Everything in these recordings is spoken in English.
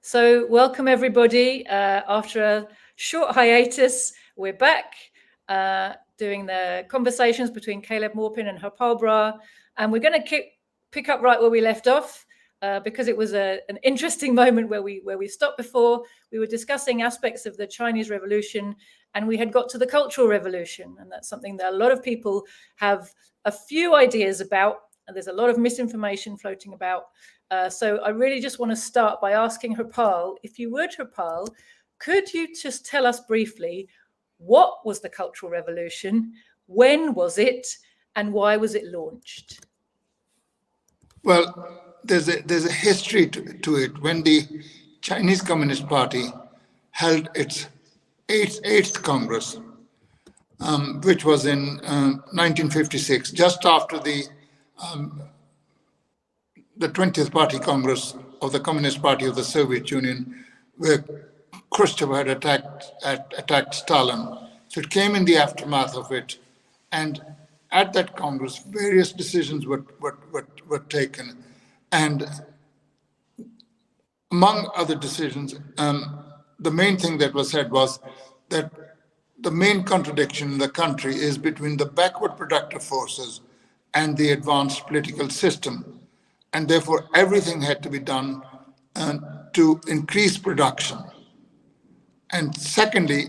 So welcome everybody. After a short hiatus, we're back doing the conversations between Caleb Maupin and Brar, and we're going to pick up right where we left off because it was an interesting moment where we stopped before. We were discussing aspects of the Chinese Revolution, and we had got to the Cultural Revolution, and that's something that a lot of people have a few ideas about, and there's a lot of misinformation floating about. So I really just want to start by asking Harpal, if you would, Harpal, could you just tell us briefly what was the Cultural Revolution, when was it, and why was it launched? Well, there's a history to it. When the Chinese Communist Party held its eighth Congress, which was in 1956, just after the 20th Party Congress of the Communist Party of the Soviet Union, where Khrushchev had attacked Stalin. So it came in the aftermath of it. And at that Congress, various decisions were taken. And among other decisions, the main thing that was said was that the main contradiction in the country is between the backward productive forces and the advanced political system. And therefore, everything had to be done to increase production. And secondly,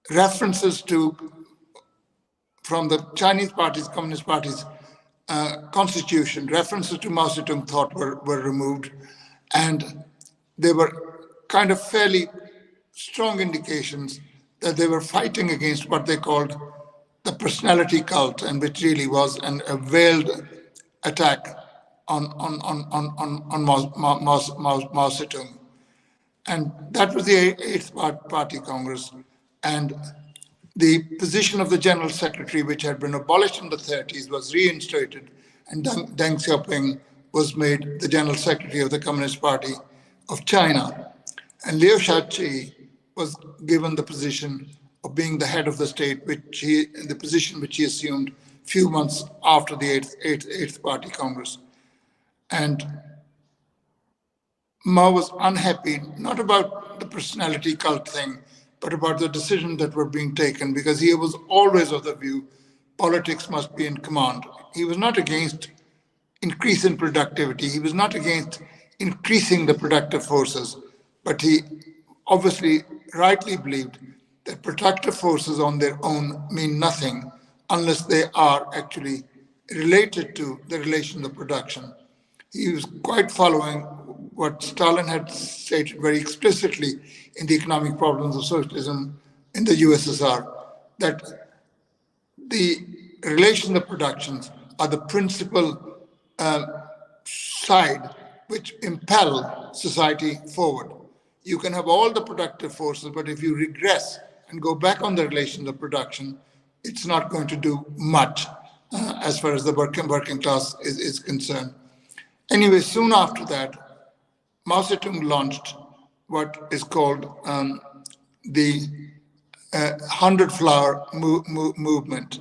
references from the Chinese party's, Communist Party's constitution, references to Mao Zedong thought were removed. And there were kind of fairly strong indications that they were fighting against what they called the personality cult, and which really was a veiled attack on Mao Zedong. And that was the eighth Party Congress. And the position of the General Secretary, which had been abolished in the 30s, was reinstated, and Deng Xiaoping was made the General Secretary of the Communist Party of China. And Liu Shaoqi was given the position of being the head of the state, the position which he assumed a few months after the eighth Party Congress. And Mao was unhappy, not about the personality cult thing, but about the decisions that were being taken, because he was always of the view politics must be in command. He was not against increase in productivity. He was not against increasing the productive forces, but he obviously rightly believed that productive forces on their own mean nothing unless they are actually related to the relation of production. He was quite following what Stalin had stated very explicitly in the economic problems of socialism in the USSR, that the relation of productions are the principal side which impel society forward. You can have all the productive forces, but if you regress and go back on the relations of production, it's not going to do much as far as the working class is concerned. Anyway, soon after that, Mao Zedong launched what is called the 100 flower movement.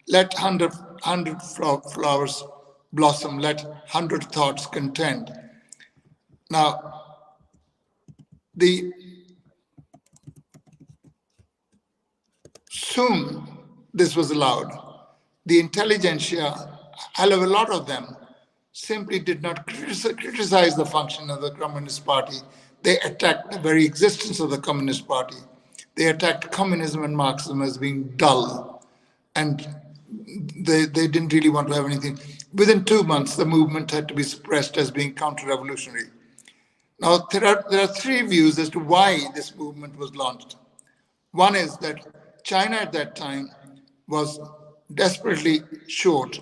Let 100 flowers blossom, let 100 thoughts contend. Now, soon this was allowed. The intelligentsia, a lot of them, simply did not criticize the function of the Communist Party. They attacked the very existence of the Communist Party. They attacked communism and Marxism as being dull. And they didn't really want to have anything. Within 2 months, the movement had to be suppressed as being counter-revolutionary. Now, there are three views as to why this movement was launched. One is that China at that time was desperately short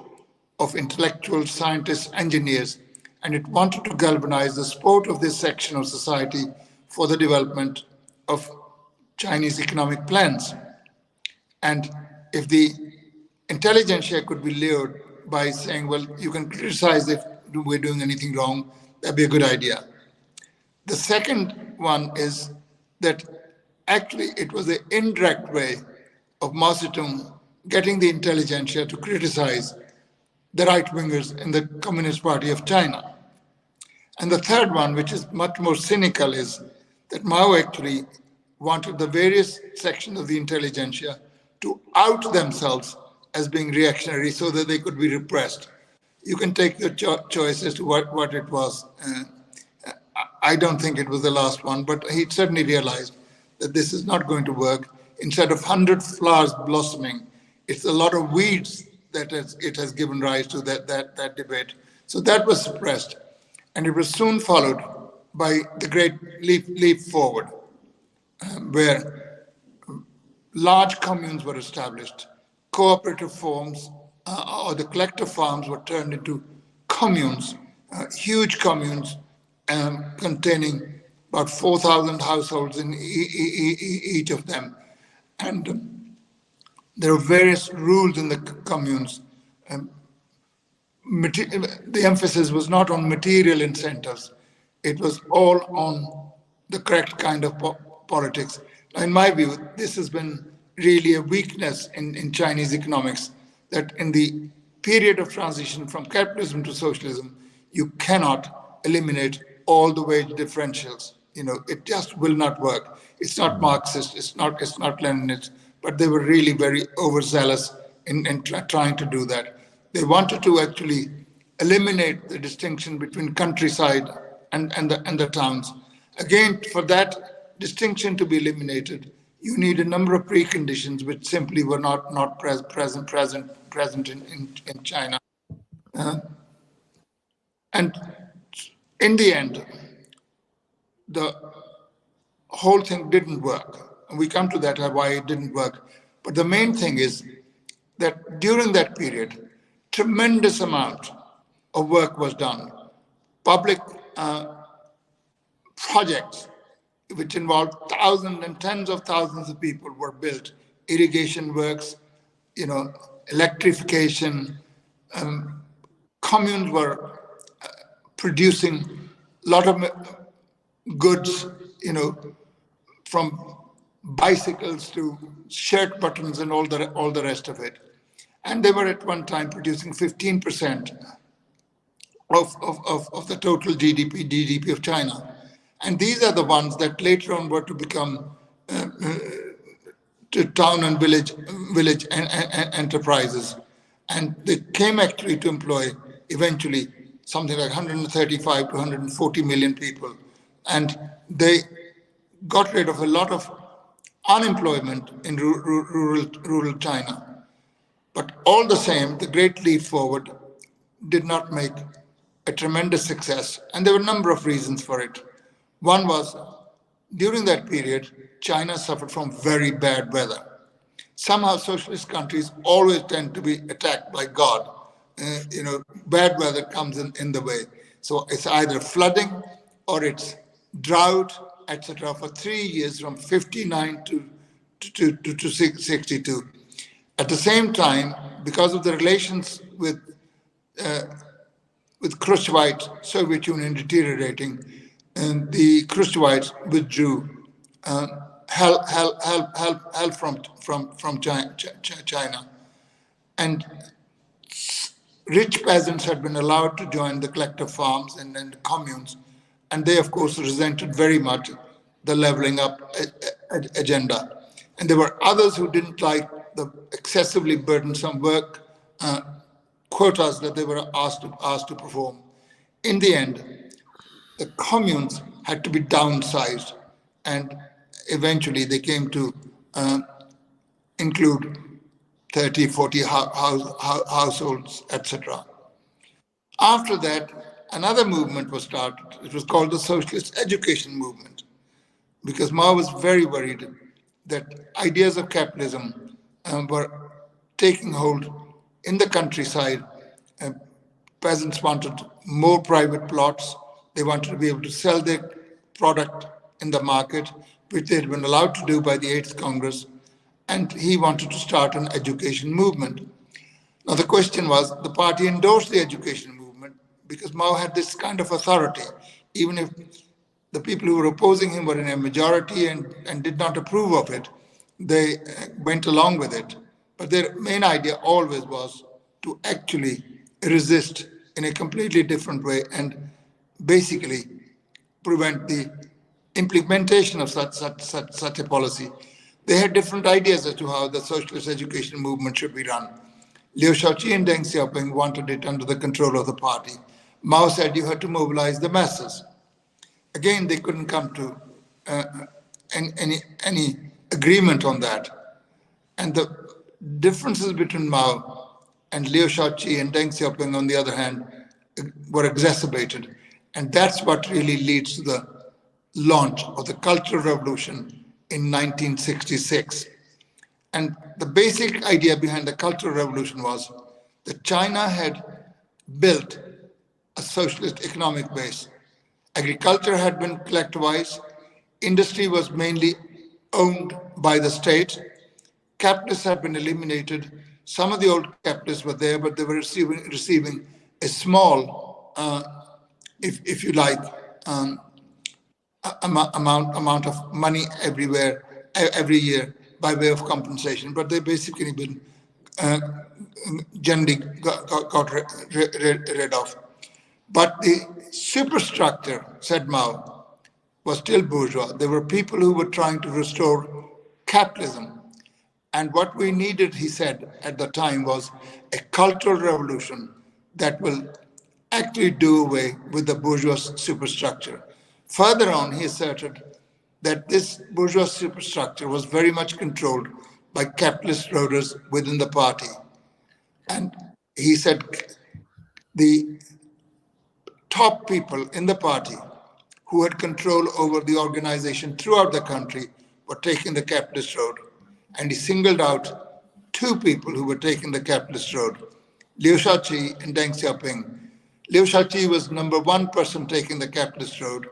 of intellectuals, scientists, engineers, and it wanted to galvanize the support of this section of society for the development of Chinese economic plans. And if the intelligentsia could be lured by saying, well, you can criticize if we're doing anything wrong, that'd be a good idea. The second one is that actually it was an indirect way of Mao Zedong getting the intelligentsia to criticize the right-wingers in the Communist Party of China. And the third one, which is much more cynical, is that Mao actually wanted the various sections of the intelligentsia to out themselves as being reactionary so that they could be repressed. You can take your choice as to what it was. I don't think it was the last one, but he certainly realized that this is not going to work. Instead of 100 flowers blossoming, it's a lot of weeds that it has given rise to that debate. So that was suppressed. And it was soon followed by the great leap forward, where large communes were established, cooperative forms or the collective farms were turned into communes, huge communes containing about 4,000 households in each of them. And there are various rules in the communes. The emphasis was not on material incentives, it was all on the correct kind of politics. In my view, this has been really a weakness in Chinese economics, that in the period of transition from capitalism to socialism, you cannot eliminate all the wage differentials. It just will not work. It's not Marxist, it's not Leninist, but they were really very overzealous in trying to do that. They wanted to actually eliminate the distinction between countryside and the towns. Again, for that distinction to be eliminated, you need a number of preconditions which simply were not present in China. And in the end, the whole thing didn't work. And we come to that, why it didn't work. But the main thing is that during that period, tremendous amount of work was done. Public projects, which involved thousands and tens of thousands of people, were built. Irrigation works, electrification. Communes were producing a lot of goods, from bicycles to shirt buttons and all the rest of it. And they were at one time producing 15% of the total GDP of China. And these are the ones that later on were to become to town and village enterprises. And they came actually to employ eventually something like 135 to 140 million people. And they got rid of a lot of unemployment in rural China. But all the same, the Great Leap Forward did not make a tremendous success, and there were a number of reasons for it. One was, during that period, China suffered from very bad weather. Somehow socialist countries always tend to be attacked by God. Bad weather comes in the way. So it's either flooding or it's drought, etc. for 3 years from 59 to 62. At the same time, because of the relations with Khrushchevite Soviet Union deteriorating, and the Khrushchevites withdrew help from China, and rich peasants had been allowed to join the collective farms and the communes, and they of course resented very much the leveling up agenda. And there were others who didn't like the excessively burdensome work quotas that they were asked to perform. In the end, the communes had to be downsized, and eventually they came to include 30, 40 households, etc. After that, another movement was started. It was called the Socialist Education Movement, because Mao was very worried that ideas of capitalism were taking hold in the countryside. Peasants wanted more private plots. They wanted to be able to sell their product in the market, which they had been allowed to do by the 8th Congress. And he wanted to start an education movement. Now the question was, the party endorsed the education movement because Mao had this kind of authority. Even if the people who were opposing him were in a majority and did not approve of it, they went along with it. But their main idea always was to actually resist in a completely different way and basically prevent the implementation of such a policy. They had different ideas as to how the socialist education movement should be run. Liu Shaoqi and Deng Xiaoping wanted it under the control of the party. Mao said you had to mobilize the masses. Again, they couldn't come to any agreement on that. And the differences between Mao and Liu Shaoqi and Deng Xiaoping, on the other hand, were exacerbated. And that's what really leads to the launch of the Cultural Revolution in 1966. And the basic idea behind the Cultural Revolution was that China had built a socialist economic base. Agriculture had been collectivized, industry was mainly owned by the state, capitalists had been eliminated. Some of the old capitalists were there, but they were receiving a small, if you like, amount of money every year by way of compensation. But they basically been generally got rid of. But the superstructure, said Mao, was still bourgeois. There were people who were trying to restore capitalism. And what we needed, he said at the time, was a cultural revolution that will actually do away with the bourgeois superstructure. Further on, he asserted that this bourgeois superstructure was very much controlled by capitalist rulers within the party. And he said the top people in the party who had control over the organization throughout the country were taking the capitalist road. And he singled out two people who were taking the capitalist road, Liu Shaoqi and Deng Xiaoping. Liu Shaoqi was number one person taking the capitalist road,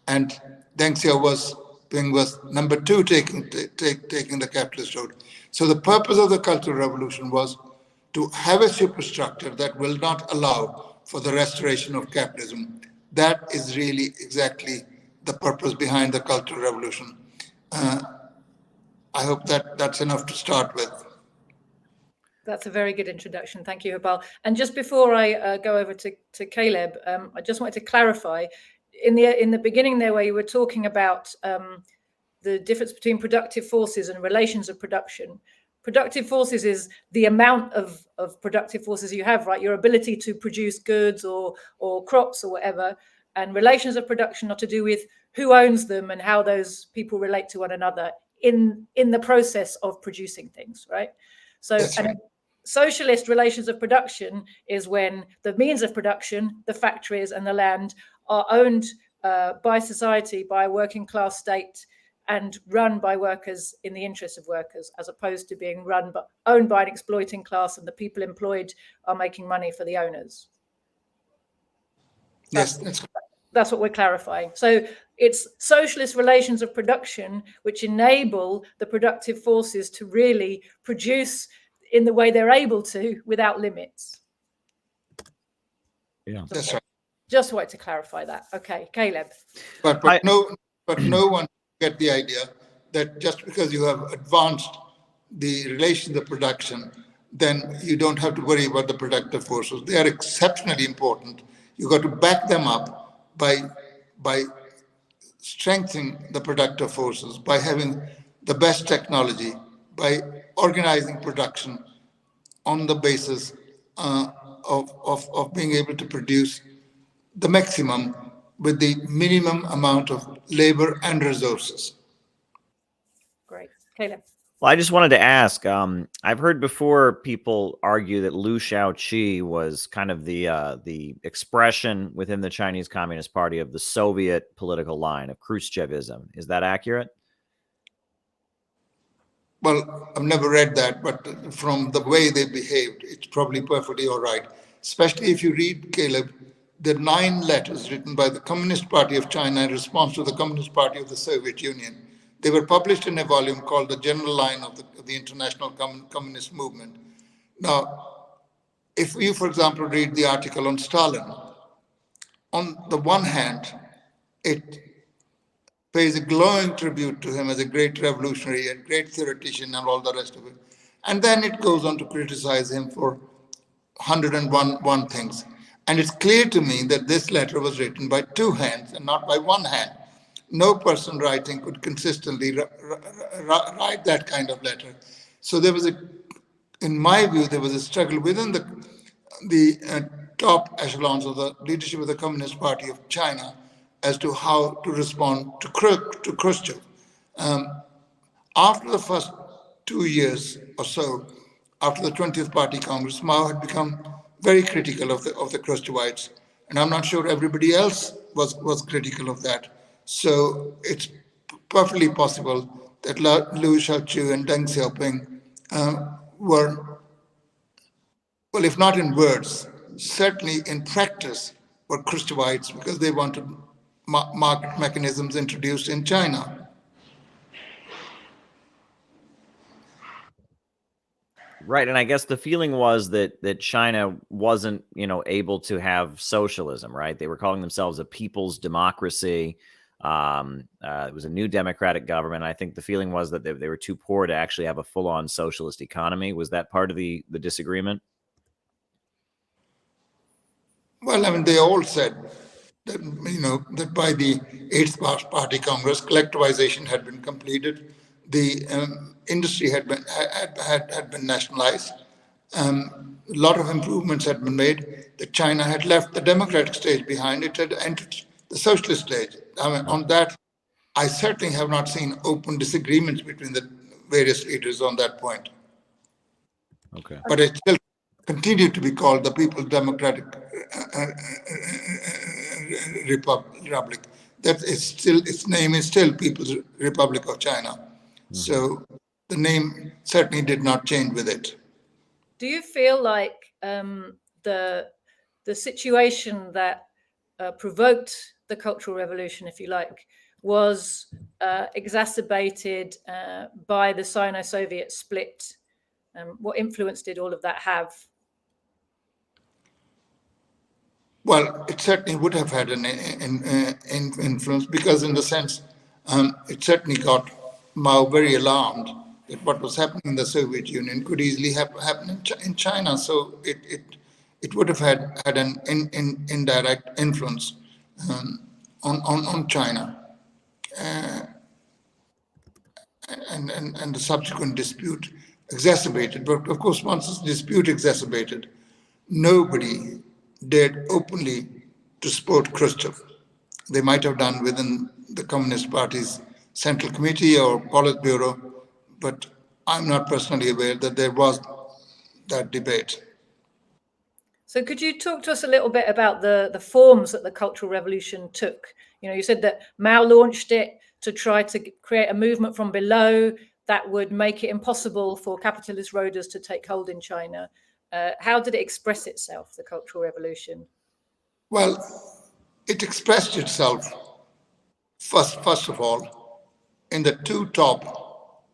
and Deng Xiaoping was number two taking the capitalist road. So the purpose of the Cultural Revolution was to have a superstructure that will not allow for the restoration of capitalism. That is really exactly the purpose behind the Cultural Revolution. I hope that's enough to start with. That's a very good introduction. Thank you, Habal. And just before I go over to Caleb, I just wanted to clarify in the beginning there, where you were talking about the difference between productive forces and relations of production. Productive forces is the amount of productive forces you have, right? Your ability to produce goods or crops or whatever. And relations of production are to do with who owns them and how those people relate to one another in the process of producing things, right? So, and socialist relations of production is when the means of production, the factories and the land, are owned by society, by a working class state, and run by workers in the interest of workers, as opposed to being owned by an exploiting class, and the people employed are making money for the owners. That's what we're clarifying. So it's socialist relations of production which enable the productive forces to really produce in the way they're able to without limits. Yeah, that's right. Just wanted to clarify that. Okay, Caleb. But no one get the idea that just because you have advanced the relations of production, then you don't have to worry about the productive forces. They are exceptionally important. You got to back them up by strengthening the productive forces, by having the best technology, by organizing production on the basis of being able to produce the maximum with the minimum amount of labor and resources. Great. Caleb. Well, I just wanted to ask, I've heard before people argue that Liu Shaoqi was kind of the expression within the Chinese Communist Party of the Soviet political line of Khrushchevism. Is that accurate? Well, I've never read that, but from the way they behaved, it's probably perfectly all right. Especially if you read, Caleb, the 9 letters written by the Communist Party of China in response to the Communist Party of the Soviet Union. They were published in a volume called The General Line of the International Communist Movement. Now, if you, for example, read the article on Stalin, on the one hand, it pays a glowing tribute to him as a great revolutionary and great theoretician and all the rest of it. And then it goes on to criticize him for 101 things. And it's clear to me that this letter was written by two hands and not by one hand. No person writing could consistently write that kind of letter. So there was in my view, there was a struggle within the top echelons of the leadership of the Communist Party of China as to how to respond to Khrushchev. After the first 2 years or so, after the 20th Party Congress, Mao had become very critical of the Khrushchevites, and I'm not sure everybody else was critical of that. So it's perfectly possible that Liu Shaoqi and Deng Xiaoping were, well, if not in words, certainly in practice, were Khrushchevites because they wanted market mechanisms introduced in China. Right, and I guess the feeling was that China wasn't, able to have socialism, right? They were calling themselves a people's democracy. It was a new democratic government. I think the feeling was that they were too poor to actually have a full-on socialist economy. Was that part of the disagreement? Well, I mean, they all said that, that by the 8th Party Congress, collectivization had been completed. The industry had been nationalized. A lot of improvements had been made. That China had left the democratic stage behind. It had entered the socialist stage. I mean, on that, I certainly have not seen open disagreements between the various leaders on that point. Okay. But it still continued to be called the People's Democratic Republic. That is still, its name is still People's Republic of China. Mm-hmm. So the name certainly did not change with it. Do you feel like the situation that provoked the Cultural Revolution, if you like, was exacerbated by the Sino-Soviet split? What influence did all of that have? Well, it certainly would have had an influence because, in the sense, it certainly got Mao very alarmed that what was happening in the Soviet Union could easily happen in China. So it would have had an indirect influence on China, and the subsequent dispute exacerbated. But of course, once this dispute exacerbated, nobody dared openly to support Khrushchev. They might have done within the Communist Party's Central Committee or Politburo, but I'm not personally aware that there was that debate. So could you talk to us a little bit about the forms that the Cultural Revolution took? You said that Mao launched it to try to create a movement from below that would make it impossible for capitalist roaders to take hold in China. How did it express itself, the Cultural Revolution? Well, it expressed itself, first of all, in the two top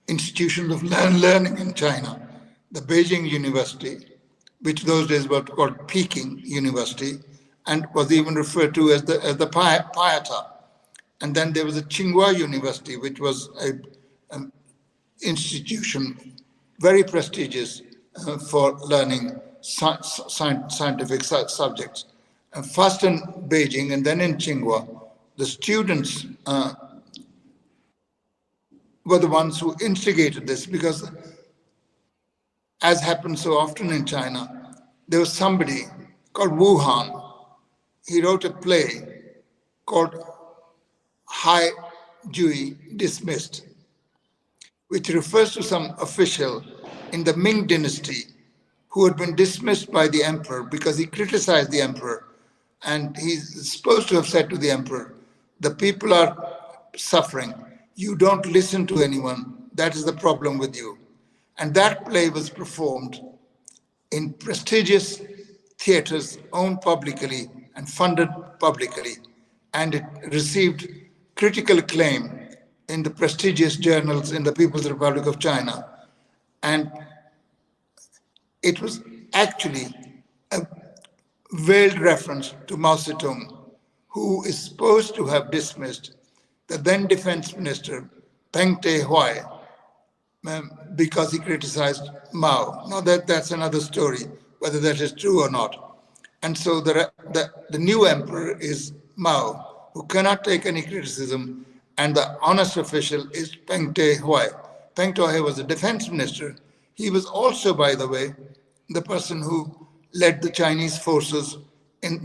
institutions of learning in China, the Beijing University, which those days were called Peking University, and was even referred to as the Pieta. And then there was the Tsinghua University, which was an institution very prestigious for learning scientific subjects. And first in Beijing and then in Tsinghua, the students were the ones who instigated this because, as happens so often in China, there was somebody called Wu Han. He wrote a play called Hai Jui Dismissed, which refers to some official in the Ming dynasty who had been dismissed by the emperor because he criticized the emperor. And he's supposed to have said to the emperor, the people are suffering. You don't listen to anyone. That is the problem with you. And that play was performed in prestigious theaters owned publicly and funded publicly. And it received critical acclaim in the prestigious journals in the People's Republic of China. And it was actually a veiled reference to Mao Zedong, who is supposed to have dismissed the then defense minister, Peng Dehuai, because he criticized Mao. Now that's another story, whether that is true or not. And so the new emperor is Mao, who cannot take any criticism, and the honest official is Peng Dehuai. Peng Dehuai was the defense minister. He was also, by the way, the person who led the Chinese forces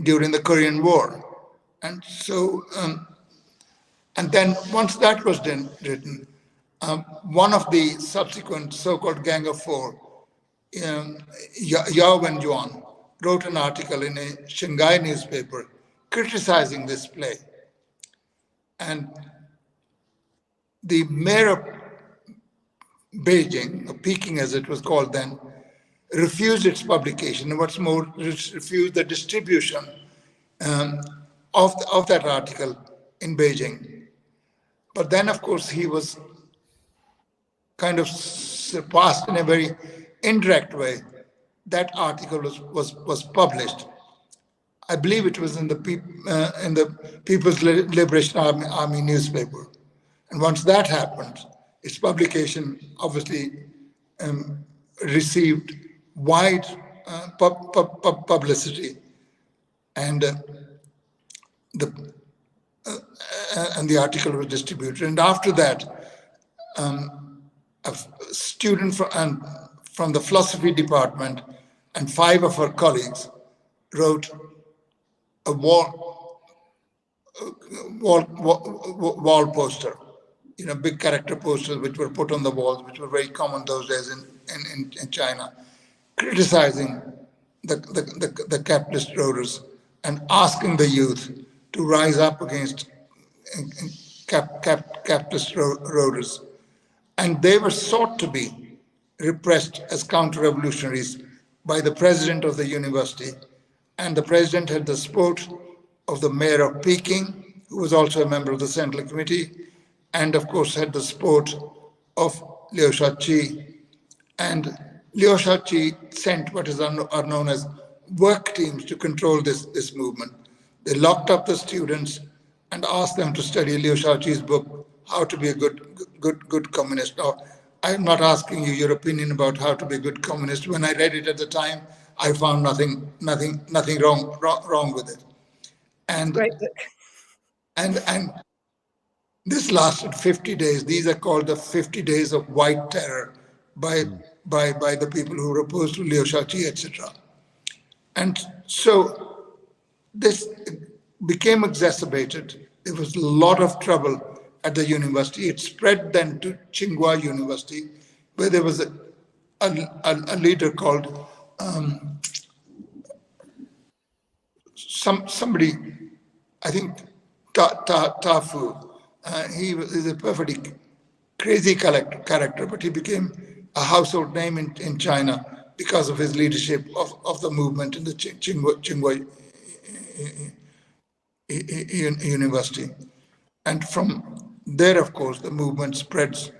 during the Korean War. And so, and then once that was written, one of the subsequent so-called Gang of Four, Yao Wenjuan, wrote an article in a Shanghai newspaper criticizing this play. And the mayor of Beijing, or Peking as it was called then, refused its publication, and what's more, refused the distribution of that article in Beijing. But then, of course, he was kind of surpassed in a very indirect way. That article was published. I believe it was in the People's Liberation Army newspaper. And once that happened, its publication obviously received wide publicity, and the article was distributed. And after that, a student from the philosophy department and 5 of her colleagues wrote a wall poster, big character posters which were put on the walls, which were very common those days in China, criticizing the capitalist rulers and asking the youth to rise up against capitalist rulers. And they were sought to be repressed as counter-revolutionaries by the president of the university. And the president had the support of the mayor of Peking, who was also a member of the Central Committee, and of course had the support of Liu Shaoqi. And Liu Shaoqi sent what are known as work teams to control this movement. They locked up the students and asked them to study Liu Shaoqi's book, How to be a Good Communist. Now, I'm not asking you your opinion about how to be a good communist. When I read it at the time, I found nothing wrong with it. And great book. And this lasted 50 days. These are called the 50 days of white terror by the people who were opposed to Liu Shaoqi, etc. And so this became exacerbated. There was a lot of trouble at the university. It spread then to Tsinghua University, where there was a leader called somebody, I think Ta Fu. He was a perfectly crazy character, but he became a household name in China because of his leadership of the movement in the Tsinghua University. And from there, of course, the movement spreads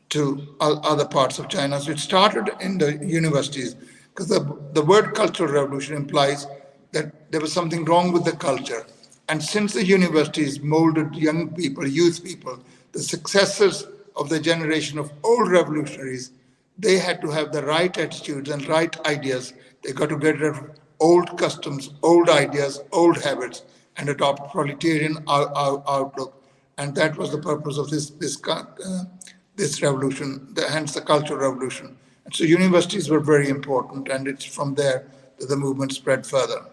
to other parts of China. So it started in the universities, because the word cultural revolution implies that there was something wrong with the culture. And since the universities molded young people, youth people, the successors of the generation of old revolutionaries, they had to have the right attitudes and right ideas. They got to get rid of old customs, old ideas, old habits, and adopt proletarian outlook. And that was the purpose of this revolution, hence the cultural revolution. And so universities were very important, and it's from there that the movement spread further.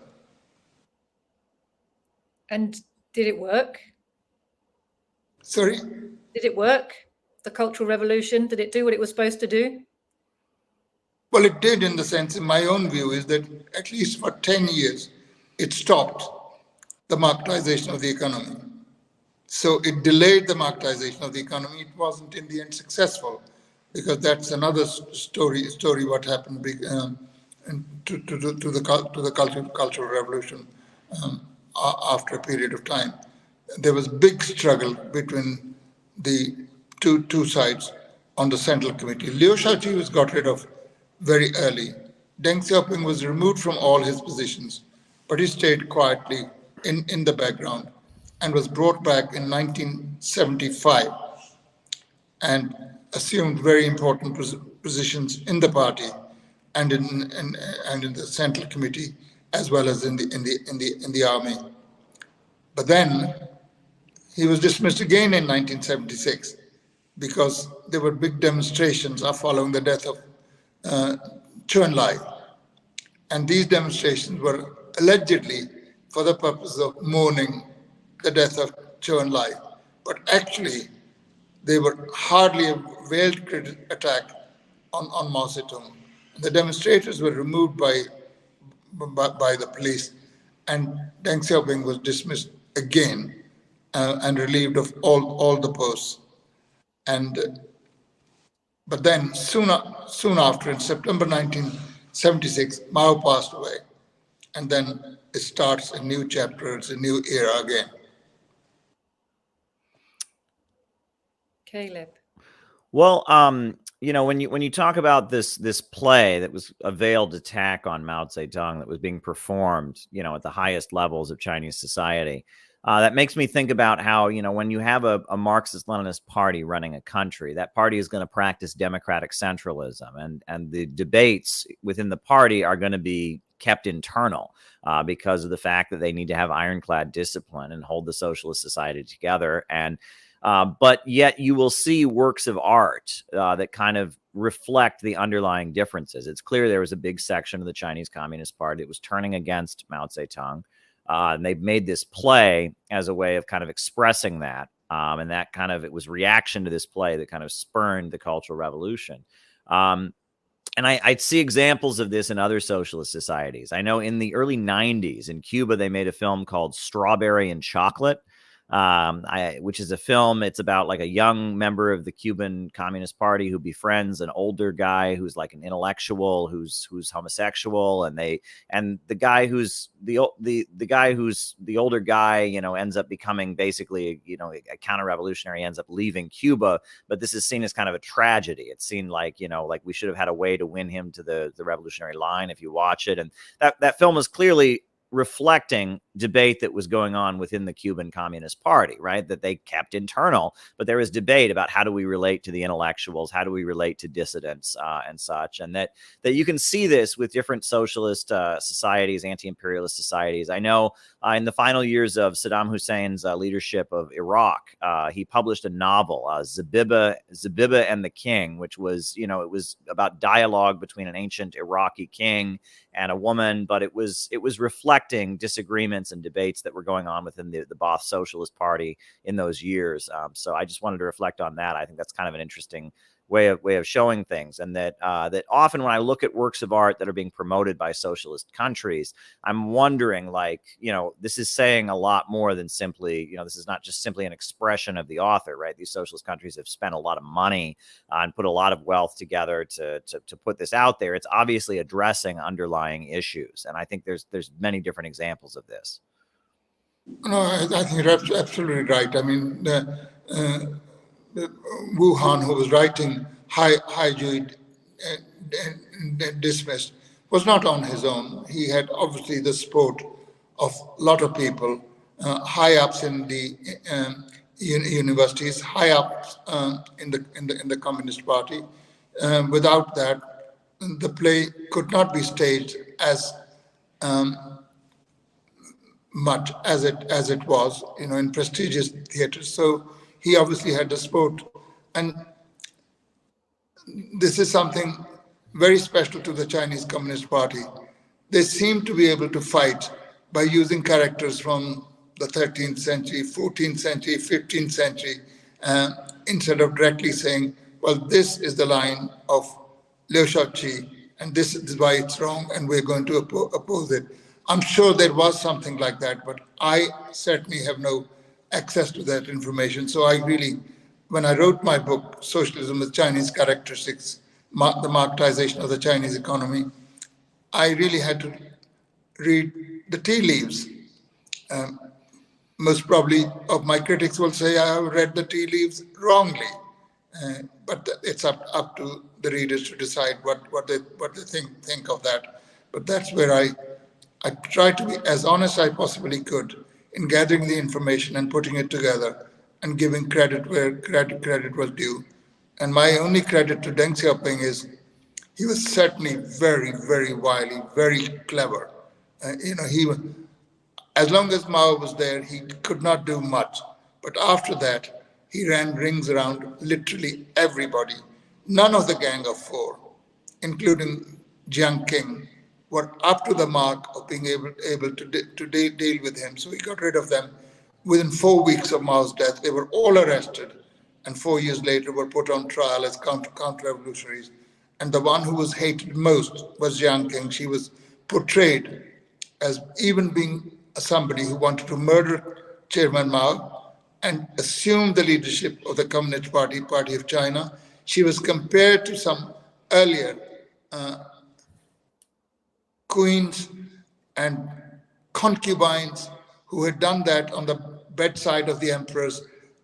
And did it work? Sorry? Did it work? The Cultural Revolution, did it do what it was supposed to do? Well, it did, in the sense, in my own view, is that at least for 10 years, it stopped the marketization of the economy. So it delayed the marketization of the economy. It wasn't in the end successful, because that's another story what happened to the cultural revolution after a period of time. There was big struggle between the two sides on the Central Committee. Liu Shaoqi was got rid of very early. Deng Xiaoping was removed from all his positions, but he stayed quietly in the background and was brought back in 1975 and assumed very important positions in the party and in the Central Committee as well as in the army. But then he was dismissed again in 1976 because there were big demonstrations following the death of Chou Enlai. And these demonstrations were allegedly for the purpose of mourning the death of Chou Enlai. But actually, they were hardly a veiled attack on Mao Zedong. The demonstrators were removed by the police, and Deng Xiaoping was dismissed again and relieved of all the posts. But then soon after, in September 1976, Mao passed away, and then it starts a new chapter. It's a new era again. Caleb. Well, when you talk about this play that was a veiled attack on Mao Zedong that was being performed, at the highest levels of Chinese society, that makes me think about how, when you have a Marxist-Leninist party running a country, that party is going to practice democratic centralism, and the debates within the party are going to be kept internal because of the fact that they need to have ironclad discipline and hold the socialist society together. But yet you will see works of art that kind of reflect the underlying differences. It's clear there was a big section of the Chinese Communist Party that was turning against Mao Zedong. And they've made this play as a way of kind of expressing that. And that it was reaction to this play that kind of spurned the Cultural Revolution. And I'd see examples of this in other socialist societies. I know in the early 90s in Cuba, they made a film called Strawberry and Chocolate, which is a film. It's about like a young member of the Cuban Communist Party who befriends an older guy who's like an intellectual who's homosexual, and the guy who's the older guy, ends up becoming basically a counter-revolutionary, ends up leaving Cuba. But this is seen as kind of a tragedy. It's seen like we should have had a way to win him to the revolutionary line if you watch it, and that film is clearly reflecting debate that was going on within the Cuban Communist Party, right? That they kept internal, but there was debate about how do we relate to the intellectuals, how do we relate to dissidents and such, and that you can see this with different socialist societies, anti-imperialist societies. I know in the final years of Saddam Hussein's leadership of Iraq, he published a novel, Zabiba and the King, which was, it was about dialogue between an ancient Iraqi king and a woman, but it was reflecting disagreements and debates that were going on within the Ba'ath Socialist Party in those years. So I just wanted to reflect on that. I think that's kind of an interesting way of showing things, and that often when I look at works of art that are being promoted by socialist countries, I'm wondering, this is saying a lot more than simply, this is not just simply an expression of the author, right? These socialist countries have spent a lot of money and put a lot of wealth together to put this out there. It's obviously addressing underlying issues, and I think there's many different examples of this. No, I think you're absolutely right. I mean, Wu Han, who was writing Hai Jui Dismissed, was not on his own. He had obviously the support of a lot of people, high ups in the universities, high ups in the Communist Party. Without that, the play could not be staged as much as it was, in prestigious theaters. So he obviously had the support, and this is something very special to the Chinese Communist Party. They seem to be able to fight by using characters from the 13th century, 14th century, 15th century, instead of directly saying, well, this is the line of Liu Shaoqi, and this is why it's wrong, and we're going to oppose it. I'm sure there was something like that, but I certainly have no access to that information. So I really, when I wrote my book, Socialism with Chinese Characteristics, the Marketization of the Chinese Economy, I really had to read the tea leaves. Most probably of my critics will say I have read the tea leaves wrongly, but it's up to the readers to decide what they think of that. But that's where I tried to be as honest as I possibly could in gathering the information and putting it together and giving credit where credit was due. And my only credit to Deng Xiaoping is he was certainly very, very wily, very clever. As long as Mao was there, he could not do much. But after that, he ran rings around literally everybody. None of the Gang of Four, including Jiang Qing, were up to the mark of being able to deal with him. So he got rid of them. Within 4 weeks of Mao's death, they were all arrested, and 4 years later were put on trial as counter-revolutionaries. And the one who was hated most was Jiang Qing. She was portrayed as even being somebody who wanted to murder Chairman Mao and assume the leadership of the Communist Party of China. She was compared to some earlier queens and concubines who had done that on the bedside of the emperors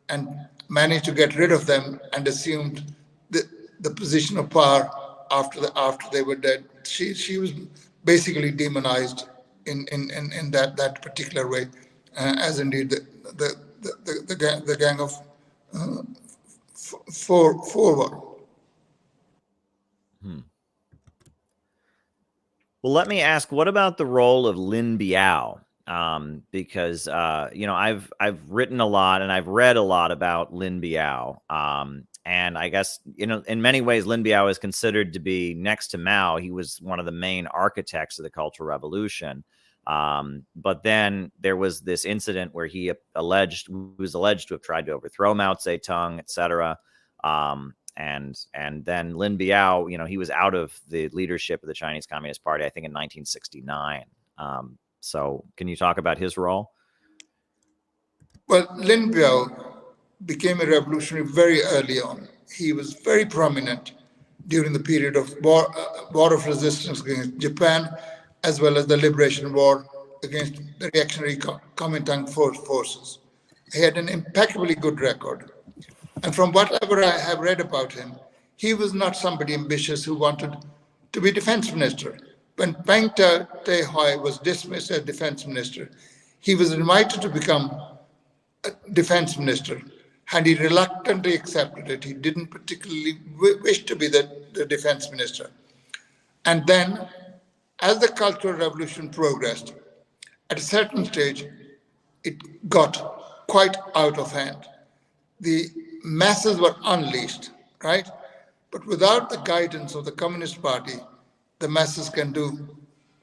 and managed to get rid of them and assumed the position of power after they were dead. She was basically demonized in that particular way, as indeed the Gang of Four were. Well, let me ask, what about the role of Lin Biao? Because I've written a lot and I've read a lot about Lin Biao. And I guess, in many ways, Lin Biao is considered to be, next to Mao, he was one of the main architects of the Cultural Revolution. But then there was this incident where he was alleged to have tried to overthrow Mao Zedong, etc. And then Lin Biao, he was out of the leadership of the Chinese Communist Party, I think in 1969. So can you talk about his role? Well, Lin Biao became a revolutionary very early on. He was very prominent during the period of war of resistance against Japan, as well as the liberation war against the reactionary Kuomintang forces. He had an impeccably good record. And from whatever I have read about him, he was not somebody ambitious who wanted to be defense minister. When Peng Dehuai was dismissed as defense minister, he was invited to become a defense minister, and he reluctantly accepted it. He didn't particularly wish to be the defense minister. And then, as the Cultural Revolution progressed, at a certain stage, it got quite out of hand. The masses were unleashed, right? But without the guidance of the Communist Party, the masses can do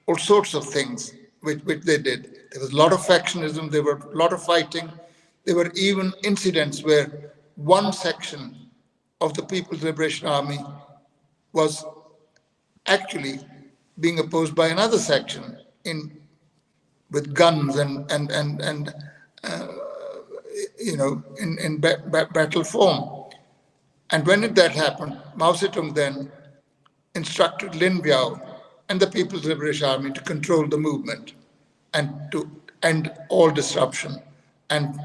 all sorts of things, which they did. There was a lot of factionism, there were a lot of fighting. There were even incidents where one section of the People's Liberation Army was actually being opposed by another section with guns and in battle form. And when that happened, Mao Zedong then instructed Lin Biao and the People's Liberation Army to control the movement and to end all disruption and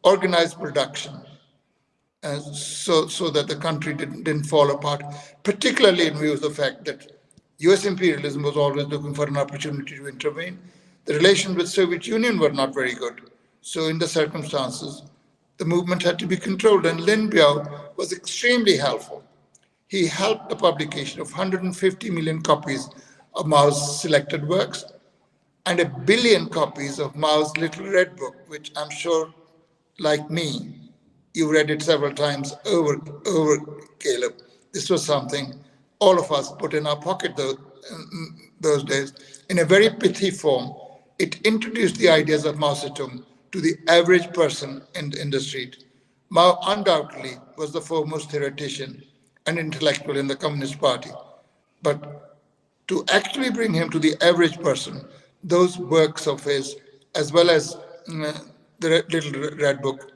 organize production so that the country didn't fall apart, particularly in view of the fact that US imperialism was always looking for an opportunity to intervene. The relations with Soviet Union were not very good. So in the circumstances, the movement had to be controlled, and Lin Biao was extremely helpful. He helped the publication of 150 million copies of Mao's selected works and 1 billion copies of Mao's Little Red Book, which I'm sure, like me, you read it several times over, Caleb. This was something all of us put in our pocket those days. In a very pithy form, it introduced the ideas of Mao Zedong to the average person in the street. Mao undoubtedly was the foremost theoretician and intellectual in the Communist Party. But to actually bring him to the average person, those works of his, as well as the Little Red Book,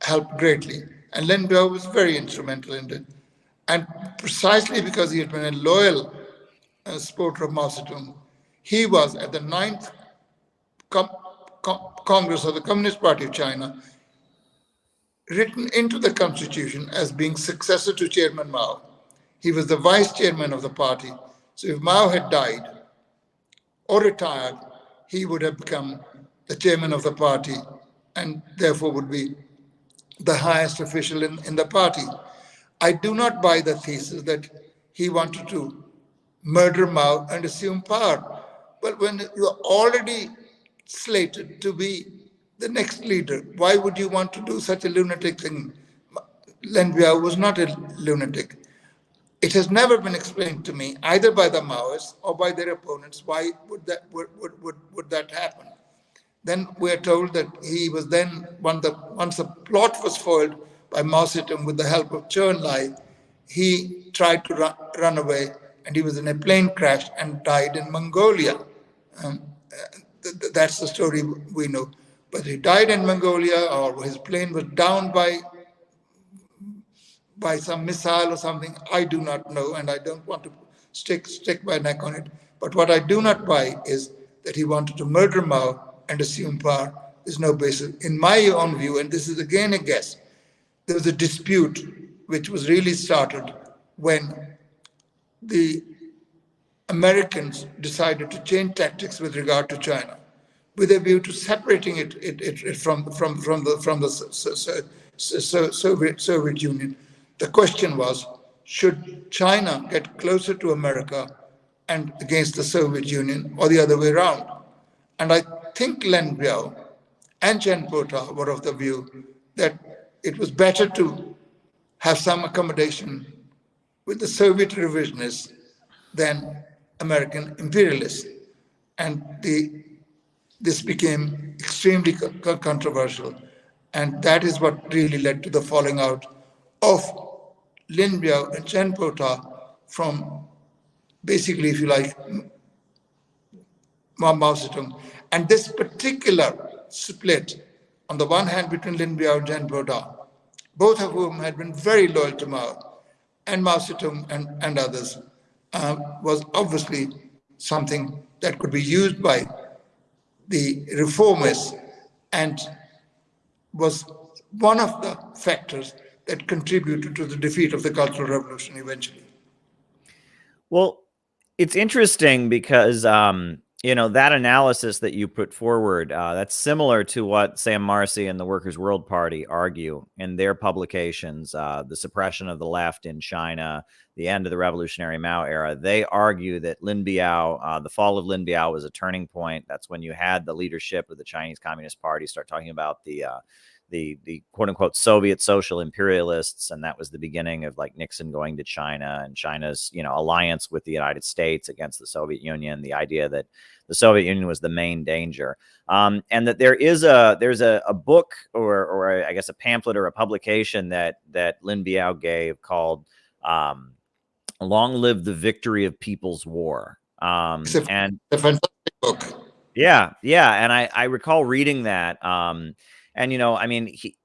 helped greatly. And Lin Biao was very instrumental in it. And precisely because he had been a loyal supporter of Mao Zedong, he was at the 9th Congress of the Communist Party of China written into the constitution as being successor to Chairman Mao. He was the vice chairman of the party. So if Mao had died or retired, he would have become the chairman of the party and therefore would be the highest official in the party. I do not buy the thesis that he wanted to murder Mao and assume power. But when you are already slated to be the next leader, why would you want to do such a lunatic thing? Lin Biao was not a lunatic. It has never been explained to me, either by the Maoists or by their opponents, why would that happen. Then we are told that he was then, once the plot was foiled by Mao Zedong with the help of Chou Enlai, he tried to run away, and he was in a plane crash and died in Mongolia. Um, that's the story we know. But he died in Mongolia, or his plane was downed by some missile or something. I do not know, and I don't want to stick my neck on it. But what I do not buy is that he wanted to murder Mao and assume power. There's no basis. In my own view, and this is again a guess, there was a dispute which was really started when the Americans decided to change tactics with regard to China, with a view to separating it from the Soviet Union. The question was, should China get closer to America and against the Soviet Union, or the other way around? And I think Lin Biao and Chen Pota were of the view that it was better to have some accommodation with the Soviet revisionists than American imperialists. And this became extremely controversial. And that is what really led to the falling out of Lin Biao and Chen Pota from basically, if you like, Mao Zedong. And this particular split, on the one hand between Lin Biao and Chen Pota, both of whom had been very loyal to Mao and Mao Zedong and others, was obviously something that could be used by the reformists and was one of the factors that contributed to the defeat of the Cultural Revolution eventually. Well, it's interesting because, that analysis that you put forward, that's similar to what Sam Marcy and the Workers' World Party argue in their publications, the suppression of the left in China, the end of the Revolutionary Mao era. They argue that Lin Biao, the fall of Lin Biao was a turning point. That's when you had the leadership of the Chinese Communist Party start talking about the quote unquote Soviet social imperialists. And that was the beginning of like Nixon going to China and China's, alliance with the United States against the Soviet Union, the idea that the Soviet Union was the main danger. And that there's a book or I guess a pamphlet or a publication that Lin Biao gave called Long Live the Victory of People's War. It's a fantastic book. Yeah. And I recall reading that. And,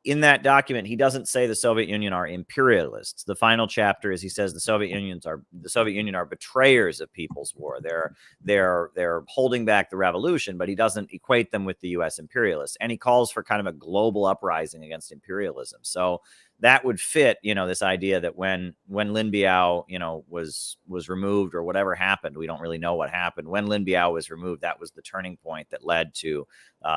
in that document, he doesn't say the Soviet Union are imperialists. The final chapter is he says the Soviet Union are betrayers of people's war. They're holding back the revolution, but he doesn't equate them with the U.S. imperialists. And he calls for kind of a global uprising against imperialism. So that would fit, this idea that when Lin Biao, was removed or whatever happened, we don't really know what happened. When Lin Biao was removed, that was the turning point that led to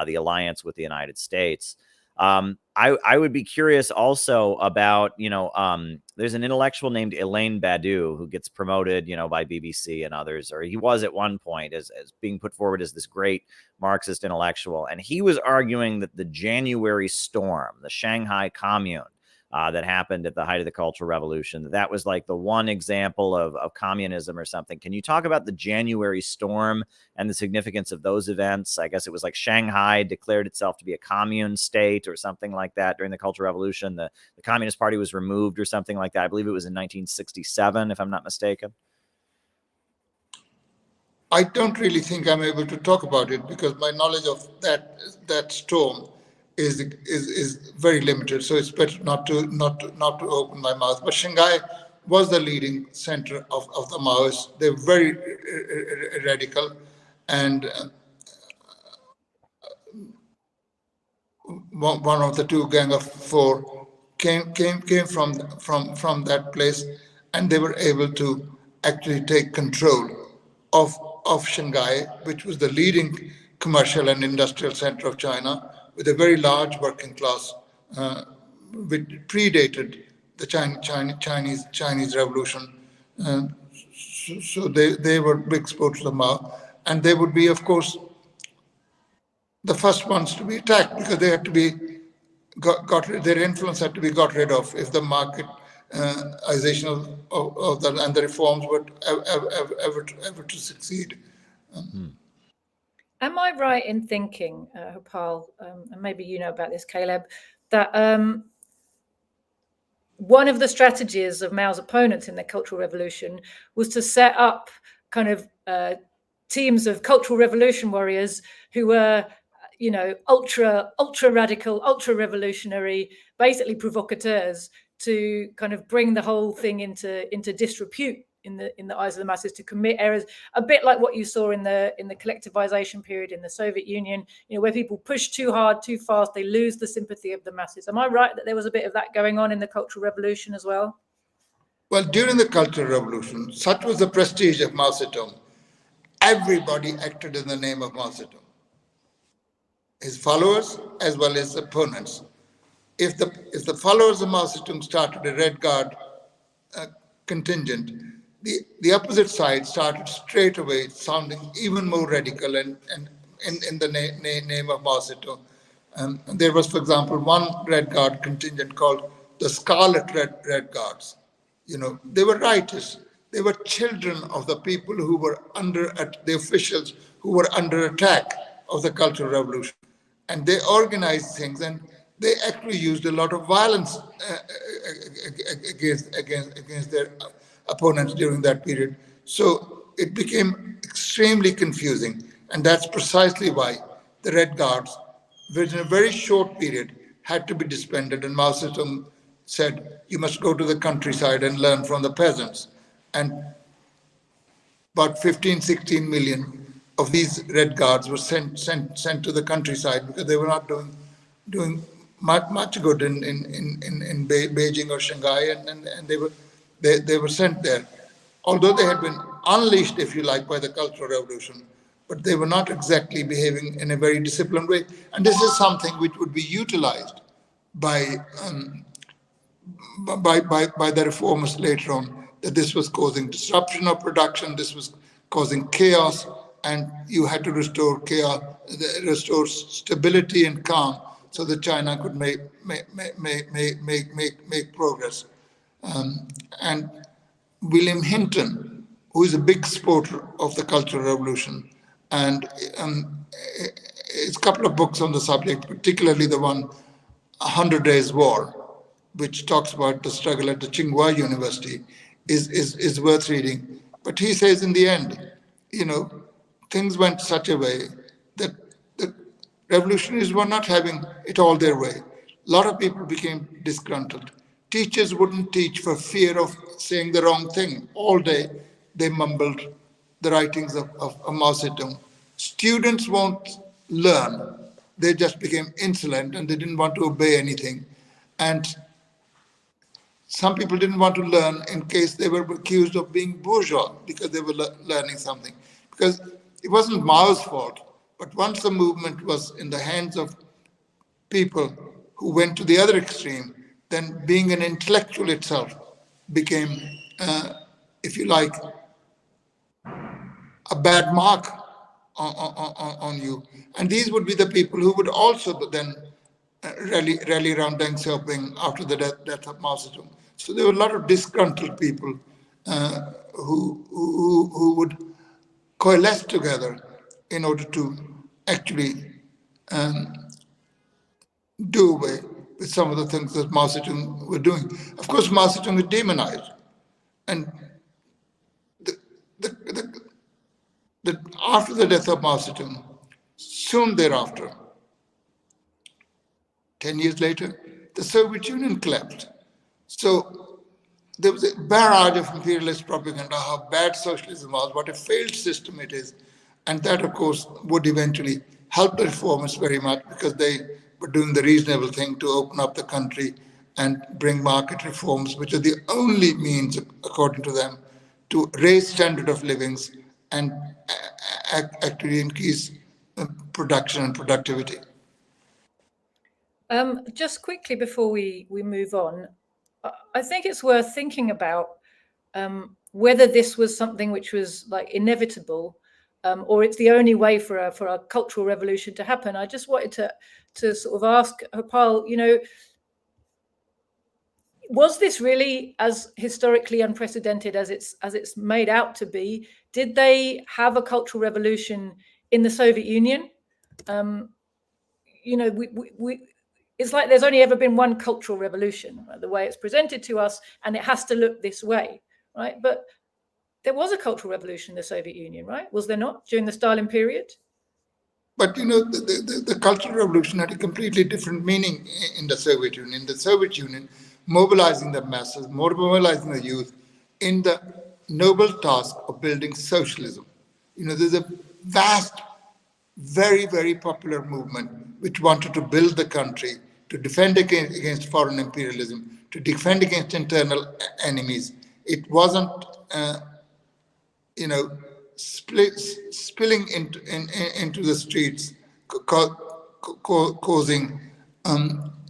the alliance with the United States. I would be curious also about, there's an intellectual named Elaine Badu who gets promoted, by BBC and others, or he was at one point as being put forward as this great Marxist intellectual. And he was arguing that the January storm, the Shanghai Commune, that happened at the height of the Cultural Revolution, that was like the one example of communism or something. Can you talk about the January storm and the significance of those events? I guess it was like Shanghai declared itself to be a commune state or something like that during the Cultural Revolution. The Communist Party was removed or something like that. I believe it was in 1967, if I'm not mistaken. I don't really think I'm able to talk about it because my knowledge of that storm is very limited. So it's better not to open my mouth. But Shanghai was the leading center of the Maoists. They're very radical, and one of the two Gang of Four came from that place, and they were able to actually take control of Shanghai, which was the leading commercial and industrial center of China, with a very large working class, which predated the Chinese Revolution. So they were big supporters of Mao. And they would be, of course, the first ones to be attacked because they had to be their influence had to be got rid of if the marketization of the and the reforms were ever to succeed. Am I right in thinking, Hopal, and maybe you know about this, Caleb, that one of the strategies of Mao's opponents in the Cultural Revolution was to set up kind of teams of Cultural Revolution warriors who were, you know, ultra radical, ultra revolutionary, basically provocateurs, to kind of bring the whole thing into disrepute in the eyes of the masses, to commit errors, a bit like what you saw in the collectivization period in the Soviet Union, you know, where people push too hard, too fast, they lose the sympathy of the masses. Am I right that there was a bit of that going on in the Cultural Revolution as well? Well, during the Cultural Revolution, such was the prestige of Mao Zedong, everybody acted in the name of Mao Zedong, his followers as well as opponents. If the followers of Mao Zedong started a Red Guard contingent, the opposite side started straight away sounding even more radical and in the name of Mao Zedong. There was, for example, one Red Guard contingent called the Scarlet Red Guards. You know, they were righteous. They were children of the people who were the officials who were under attack of the Cultural Revolution. And they organized things, and they actually used a lot of violence against their opponents during that period. So it became extremely confusing. And that's precisely why the Red Guards, within a very short period, had to be disbanded. And Mao Zedong said, you must go to the countryside and learn from the peasants. And about 15, 16 million of these Red Guards were sent to the countryside because they were not doing much good in Beijing or Shanghai, and they were sent there. Although they had been unleashed, if you like, by the Cultural Revolution, but they were not exactly behaving in a very disciplined way. And this is something which would be utilized by the reformers later on, that this was causing disruption of production, this was causing chaos, and you had to restore chaos, restore stability and calm, so that China could make progress. And William Hinton, who is a big supporter of the Cultural Revolution, and it's a couple of books on the subject, particularly the one, 100 Days War, which talks about the struggle at the Tsinghua University, is worth reading. But he says in the end, you know, things went such a way that the revolutionaries were not having it all their way. A lot of people became disgruntled. Teachers wouldn't teach for fear of saying the wrong thing. All day they mumbled the writings of Mao Zedong. Students won't learn. They just became insolent and they didn't want to obey anything. And some people didn't want to learn in case they were accused of being bourgeois because they were learning something. Because it wasn't Mao's fault, but once the movement was in the hands of people who went to the other extreme, then being an intellectual itself became, if you like, a bad mark on you. And these would be the people who would also then rally around Deng Xiaoping after the death of Mao Zedong. So there were a lot of disgruntled people who would coalesce together in order to actually do away with some of the things that Mao Zedong were doing. Of course, Mao Zedong was demonized. And after the death of Mao Zedong, soon thereafter, 10 years later, the Soviet Union collapsed. So there was a barrage of imperialist propaganda, how bad socialism was, what a failed system it is. And that, of course, would eventually help the reformers very much because they were doing the reasonable thing to open up the country and bring market reforms, which are the only means, according to them, to raise standard of livings and actually increase production and productivity. Just quickly before we move on, I think it's worth thinking about whether this was something which was like inevitable, or it's the only way for a cultural revolution to happen. I just wanted to sort of ask Harpal, was this really as historically unprecedented as it's made out to be? Did they have a cultural revolution in the Soviet Union? It's like there's only ever been one cultural revolution, right, the way it's presented to us, and it has to look this way, right? But there was a cultural revolution in the Soviet Union, right? Was there not, during the Stalin period? But the Cultural Revolution had a completely different meaning in the Soviet Union. In the Soviet Union, mobilizing the masses, mobilizing the youth in the noble task of building socialism. There's a vast, very, very popular movement which wanted to build the country, to defend against foreign imperialism, to defend against internal enemies. It wasn't, spilling into the streets, causing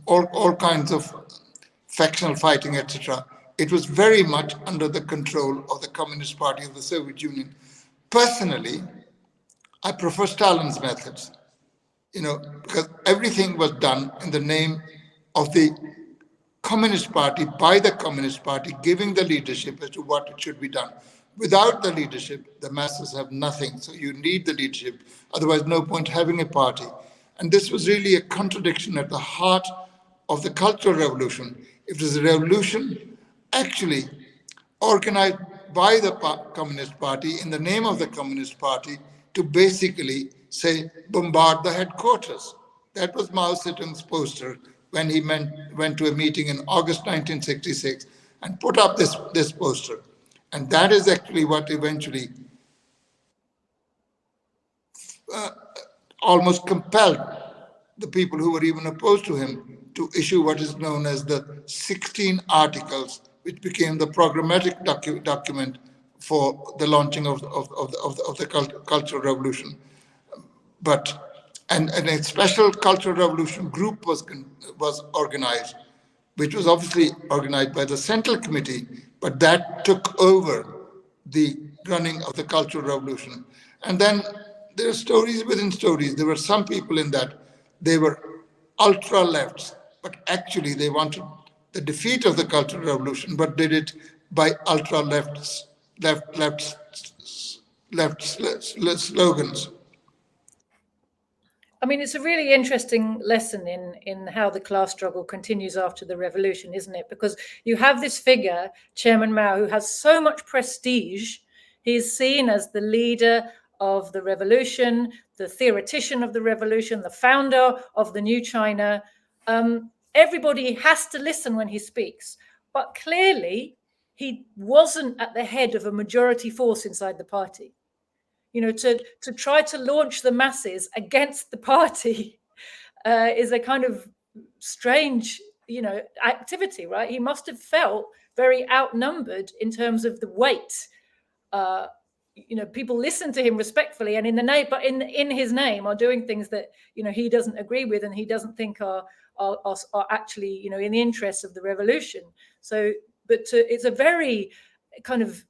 all kinds of factional fighting, etc. It was very much under the control of the Communist Party of the Soviet Union. Personally, I prefer Stalin's methods, because everything was done in the name of the Communist Party, by the Communist Party, giving the leadership as to what it should be done. Without the leadership, the masses have nothing. So you need the leadership. Otherwise, no point having a party. And this was really a contradiction at the heart of the Cultural Revolution. It was a revolution actually organized by the Communist Party in the name of the Communist Party to basically say, bombard the headquarters. That was Mao Zedong's poster when he went to a meeting in August 1966 and put up this poster. And that is actually what eventually almost compelled the people who were even opposed to him to issue what is known as the 16 Articles, which became the programmatic document for the launching of the Cultural Revolution. And a special Cultural Revolution group was organized, which was obviously organized by the Central Committee, but that took over the running of the Cultural Revolution. And then there are stories within stories. There were some people in that, they were ultra-lefts, but actually they wanted the defeat of the Cultural Revolution, but did it by ultra-left slogans. I mean, it's a really interesting lesson in how the class struggle continues after the revolution, isn't it? Because you have this figure, Chairman Mao, who has so much prestige. He's seen as the leader of the revolution, the theoretician of the revolution, the founder of the new China. Everybody has to listen when he speaks. But clearly, he wasn't at the head of a majority force inside the party. To try to launch the masses against the party is a kind of strange, activity, right? He must have felt very outnumbered in terms of the weight. People listen to him respectfully, and in his name are doing things that he doesn't agree with, and he doesn't think are actually in the interests of the revolution. So, but it's a very kind of,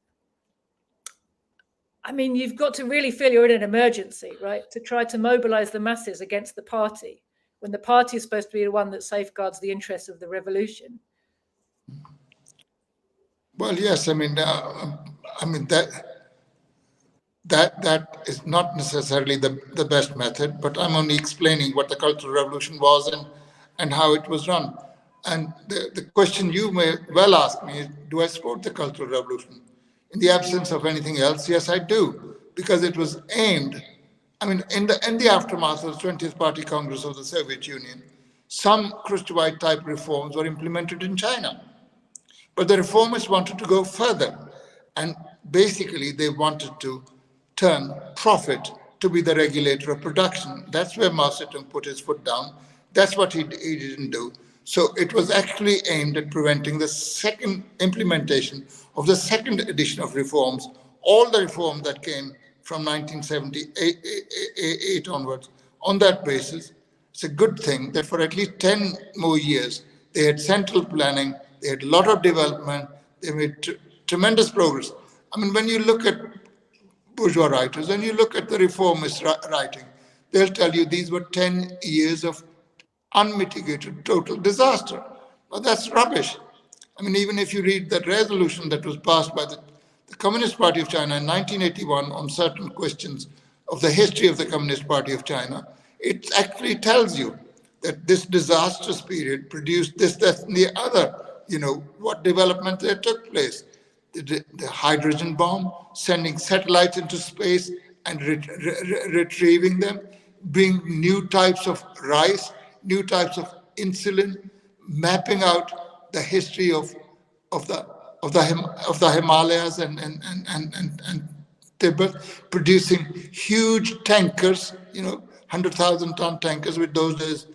I mean, you've got to really feel you're in an emergency, right? To try to mobilize the masses against the party when the party is supposed to be the one that safeguards the interests of the revolution. Well, yes, I mean that is not necessarily the best method, but I'm only explaining what the Cultural Revolution was and how it was run. And the question you may well ask me is, do I support the Cultural Revolution? In the absence of anything else, yes, I do, because it was aimed, in the aftermath of the 20th Party Congress of the Soviet Union, some Khrushchevite type reforms were implemented in China. But the reformers wanted to go further, and basically they wanted to turn profit to be the regulator of production. That's where Mao Zedong put his foot down. That's what he didn't do. So it was actually aimed at preventing the second implementation of the second edition of reforms, all the reforms that came from 1978 onwards. On that basis, it's a good thing that for at least 10 more years, they had central planning, they had a lot of development, they made tremendous progress. When you look at bourgeois writers, and you look at the reformist writing, they'll tell you these were 10 years of unmitigated total disaster. Well, that's rubbish. I mean, even if you read that resolution that was passed by the Communist Party of China in 1981 on certain questions of the history of the Communist Party of China, it actually tells you that this disastrous period produced this, that, and the other, what development there took place. The hydrogen bomb, sending satellites into space and retrieving them, bring new types of rice, new types of insulin, mapping out the history of the Himalayas and Tibet, producing huge tankers, 100,000-ton tankers, which those days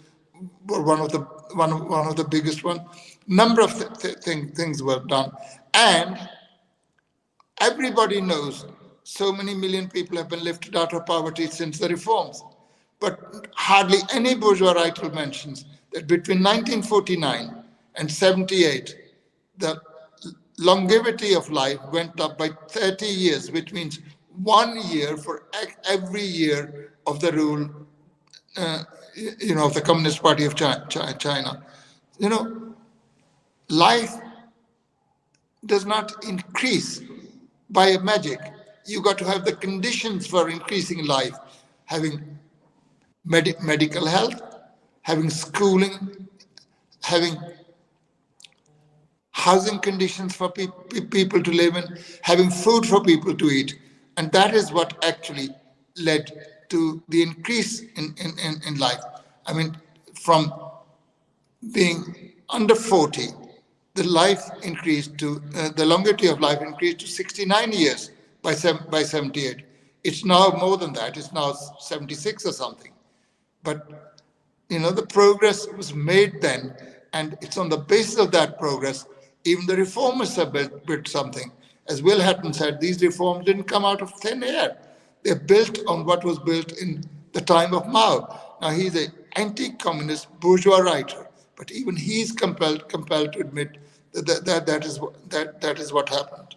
were one of the biggest ones. Number of things were done, and everybody knows so many million people have been lifted out of poverty since the reforms. But hardly any bourgeois writer mentions that between 1949 and 78, the longevity of life went up by 30 years, which means 1 year for every year of the rule, of the Communist Party of China. Life does not increase by magic. You got to have the conditions for increasing life, having medical health, having schooling, having housing conditions for people to live in, having food for people to eat. And that is what actually led to the increase in life. I mean, from being under 40, the life increased to, the longevity of life increased to 69 years by 78. It's now more than that. It's now 76 or something. But, the progress was made then, and it's on the basis of that progress, even the reformers have built something. As Will Hatton said, these reforms didn't come out of thin air. They're built on what was built in the time of Mao. Now, he's an anti-communist bourgeois writer, but even he's compelled to admit that is what happened.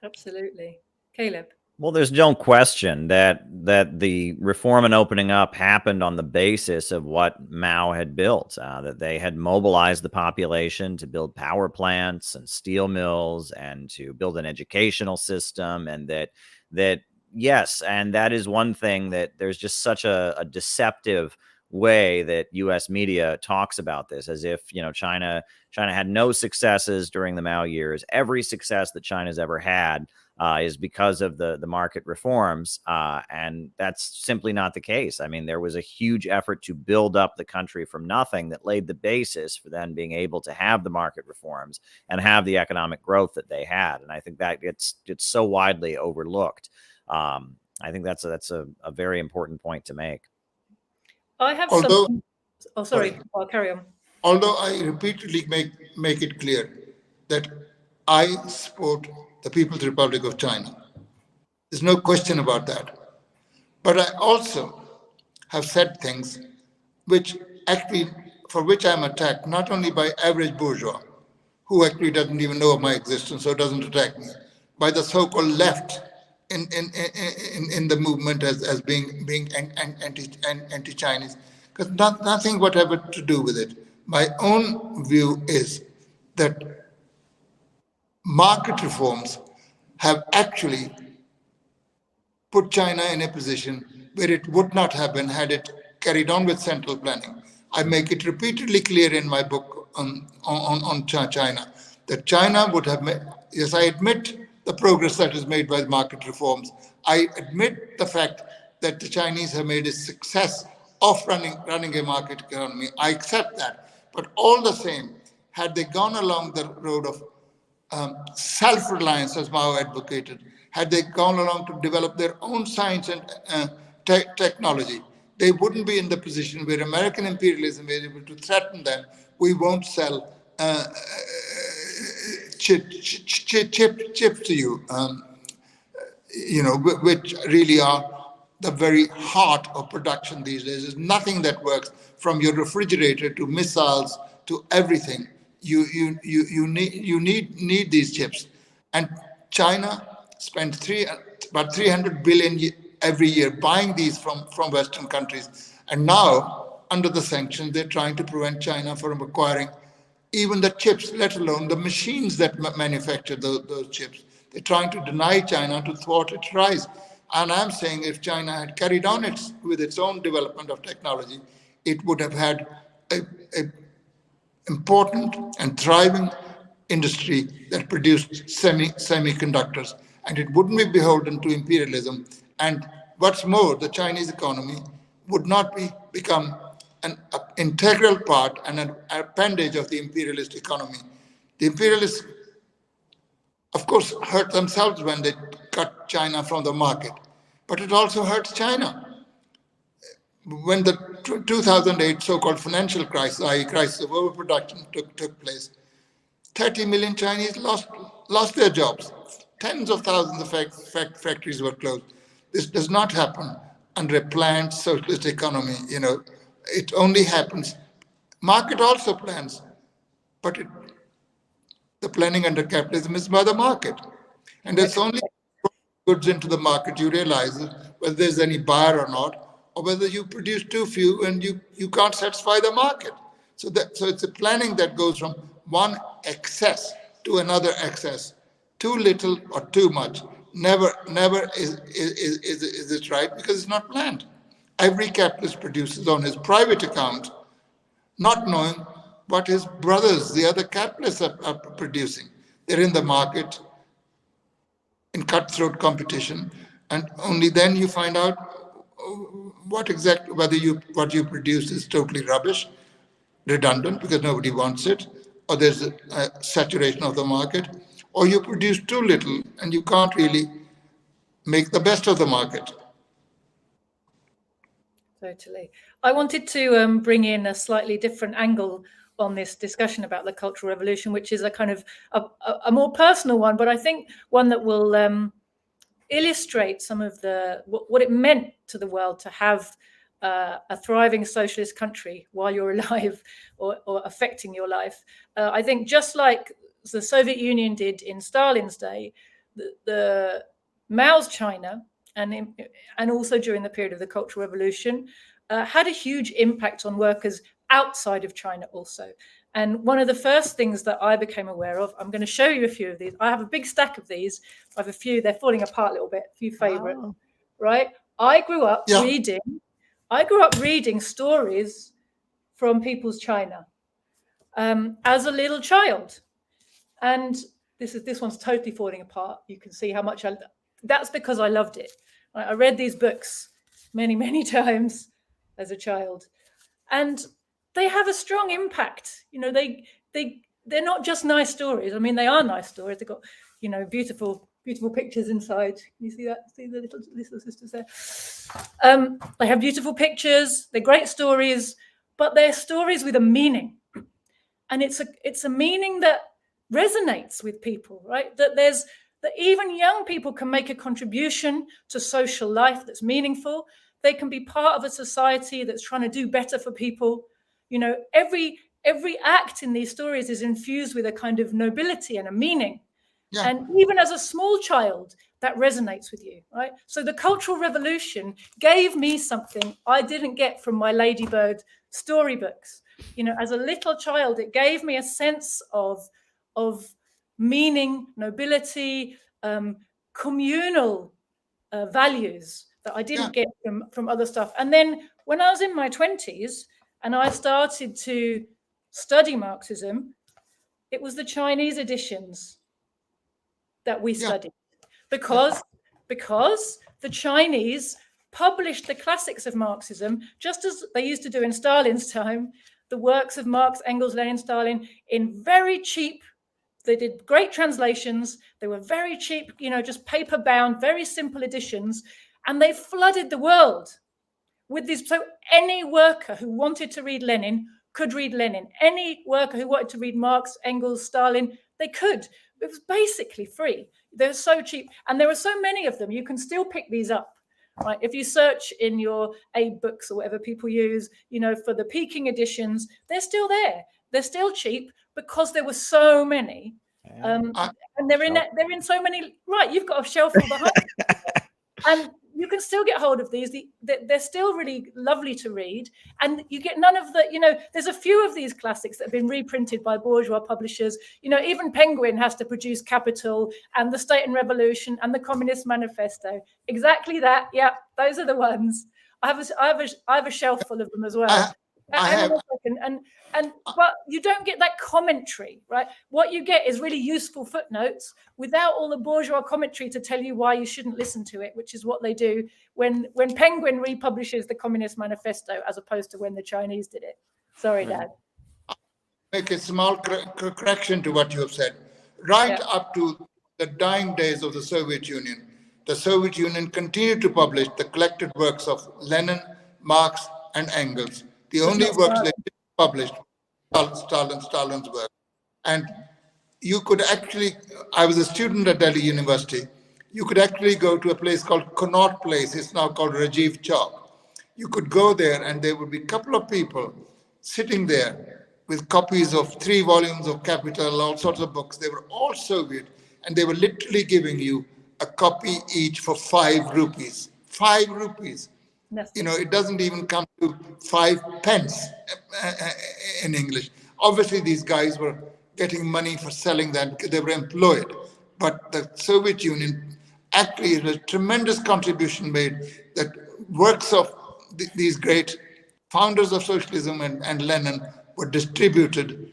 Absolutely. Caleb? Well, there's no question that the reform and opening up happened on the basis of what Mao had built, that they had mobilized the population to build power plants and steel mills and to build an educational system, and that yes, and that is one thing that there's just such a deceptive way that U.S. media talks about this, as if China had no successes during the Mao years. Every success that China's ever had is because of the market reforms, and that's simply not the case. I mean, there was a huge effort to build up the country from nothing that laid the basis for then being able to have the market reforms and have the economic growth that they had. And I think that gets so widely overlooked. I think that's a very important point to make. I have sorry, I'll carry on. Although I repeatedly make it clear that I support the People's Republic of China. There's no question about that. But I also have said things for which I'm attacked, not only by average bourgeois, who actually doesn't even know of my existence, so doesn't attack me, by the so-called left in the movement as being anti-Chinese, because nothing whatever to do with it. My own view is that market reforms have actually put China in a position where it would not have been had it carried on with central planning. I make it repeatedly clear in my book on China that China would have made, yes, I admit the progress that is made by the market reforms. I admit the fact that the Chinese have made a success of running a market economy. I accept that. But all the same, had they gone along the road of self-reliance, as Mao advocated, had they gone along to develop their own science and technology, they wouldn't be in the position where American imperialism is able to threaten them. We won't sell chips to you, which really are the very heart of production these days. There's nothing that works, from your refrigerator to missiles to everything. You need these chips. And China spent about 300 billion every year buying these from Western countries. And now, under the sanctions, they're trying to prevent China from acquiring even the chips, let alone the machines that manufacture those chips. They're trying to deny China to thwart its rise. And I'm saying if China had carried on with its own development of technology, it would have had a important and thriving industry that produced semiconductors, and it wouldn't be beholden to imperialism. And what's more, the Chinese economy would not become an integral part and an appendage of the imperialist economy. The imperialists, of course, hurt themselves when they cut China from the market, but it also hurts China. When the 2008 so-called financial crisis, i.e. crisis of overproduction, took place, 30 million Chinese lost their jobs. Tens of thousands of factories were closed. This does not happen under a planned socialist economy. It only happens. Market also plans, but the planning under capitalism is by the market. And it's only goods into the market you realize whether there's any buyer or not, or whether you produce too few and you can't satisfy the market. So it's a planning that goes from one excess to another excess. Too little or too much. Never is it right, because it's not planned. Every capitalist produces on his private account, not knowing what his brothers, the other capitalists, are producing. They're in the market in cutthroat competition, and only then you find out whether what you produce is totally rubbish, redundant because nobody wants it, or there's a saturation of the market, or you produce too little and you can't really make the best of the market. Totally. I wanted to bring in a slightly different angle on this discussion about the Cultural Revolution, which is a kind of a more personal one, but I think one that will illustrate some of what it meant to the world to have a thriving socialist country while you're alive, or affecting your life. I think just like the Soviet Union did in Stalin's day, the Mao's China, and also during the period of the Cultural Revolution, had a huge impact on workers outside of China also. And one of the first things that I became aware of, I'm going to show you a few of these. I have a big stack of these. I have a few. They're falling apart a little bit. A few favorite, right? I grew up reading stories from People's China as a little child, and this one's totally falling apart. You can see how much that's because I loved it. I read these books many times as a child, and they have a strong impact. They're not just nice stories. I mean, they are nice stories. They've got, beautiful pictures inside. Can you see that? See the little sisters there? They have beautiful pictures. They're great stories, but they're stories with a meaning, and it's a meaning that resonates with people, right? That even young people can make a contribution to social life that's meaningful. They can be part of a society that's trying to do better for people. Every act in these stories is infused with a kind of nobility and a meaning. Yeah. And even as a small child, that resonates with you, right? So the Cultural Revolution gave me something I didn't get from my Ladybird storybooks. As a little child, it gave me a sense of meaning, nobility, communal values that I didn't get from other stuff. And then when I was in my 20s and I started to study Marxism, it was the Chinese editions that we studied, because the Chinese published the classics of Marxism, just as they used to do in Stalin's time, the works of Marx, Engels, Lenin, Stalin, in very cheap. They did great translations. They were very cheap, just paper bound, very simple editions. And they flooded the world with these. So any worker who wanted to read Lenin could read Lenin. Any worker who wanted to read Marx, Engels, Stalin, they could. It was basically free. They're so cheap. And there are so many of them. You can still pick these up. Right? If you search in your Abe books or whatever people use, for the Peking editions, they're still there. They're still cheap because there were so many. And they're in so many. Right, you've got a shelf full behind, and you can still get hold of these. They're still really lovely to read, and you get none of the. There's a few of these classics that have been reprinted by bourgeois publishers. Even Penguin has to produce Capital and The State and Revolution and the Communist Manifesto. Exactly that. Yeah, those are the ones. I have a shelf full of them as well. But you don't get that commentary, right? What you get is really useful footnotes without all the bourgeois commentary to tell you why you shouldn't listen to it, which is what they do when Penguin republishes the Communist Manifesto as opposed to when the Chinese did it. Sorry, Dad. Make a small correction to what you have said. Up to the dying days of the Soviet Union, the Soviet Union continued to publish the collected works of Lenin, Marx, and Engels. The only works they published Stalin's work. And you could actually, I was a student at Delhi University, you could actually go to a place called Connaught Place. It's now called Rajiv Chowk. You could go there and there would be a couple of people sitting there with copies of 3 volumes of Capital, all sorts of books. They were all Soviet, and they were literally giving you a copy each for 5 rupees. 5 rupees. It doesn't even come to 5 pence in English. Obviously, these guys were getting money for selling that because they were employed. But the Soviet Union actually had a tremendous contribution made that works of these great founders of socialism and Lenin were distributed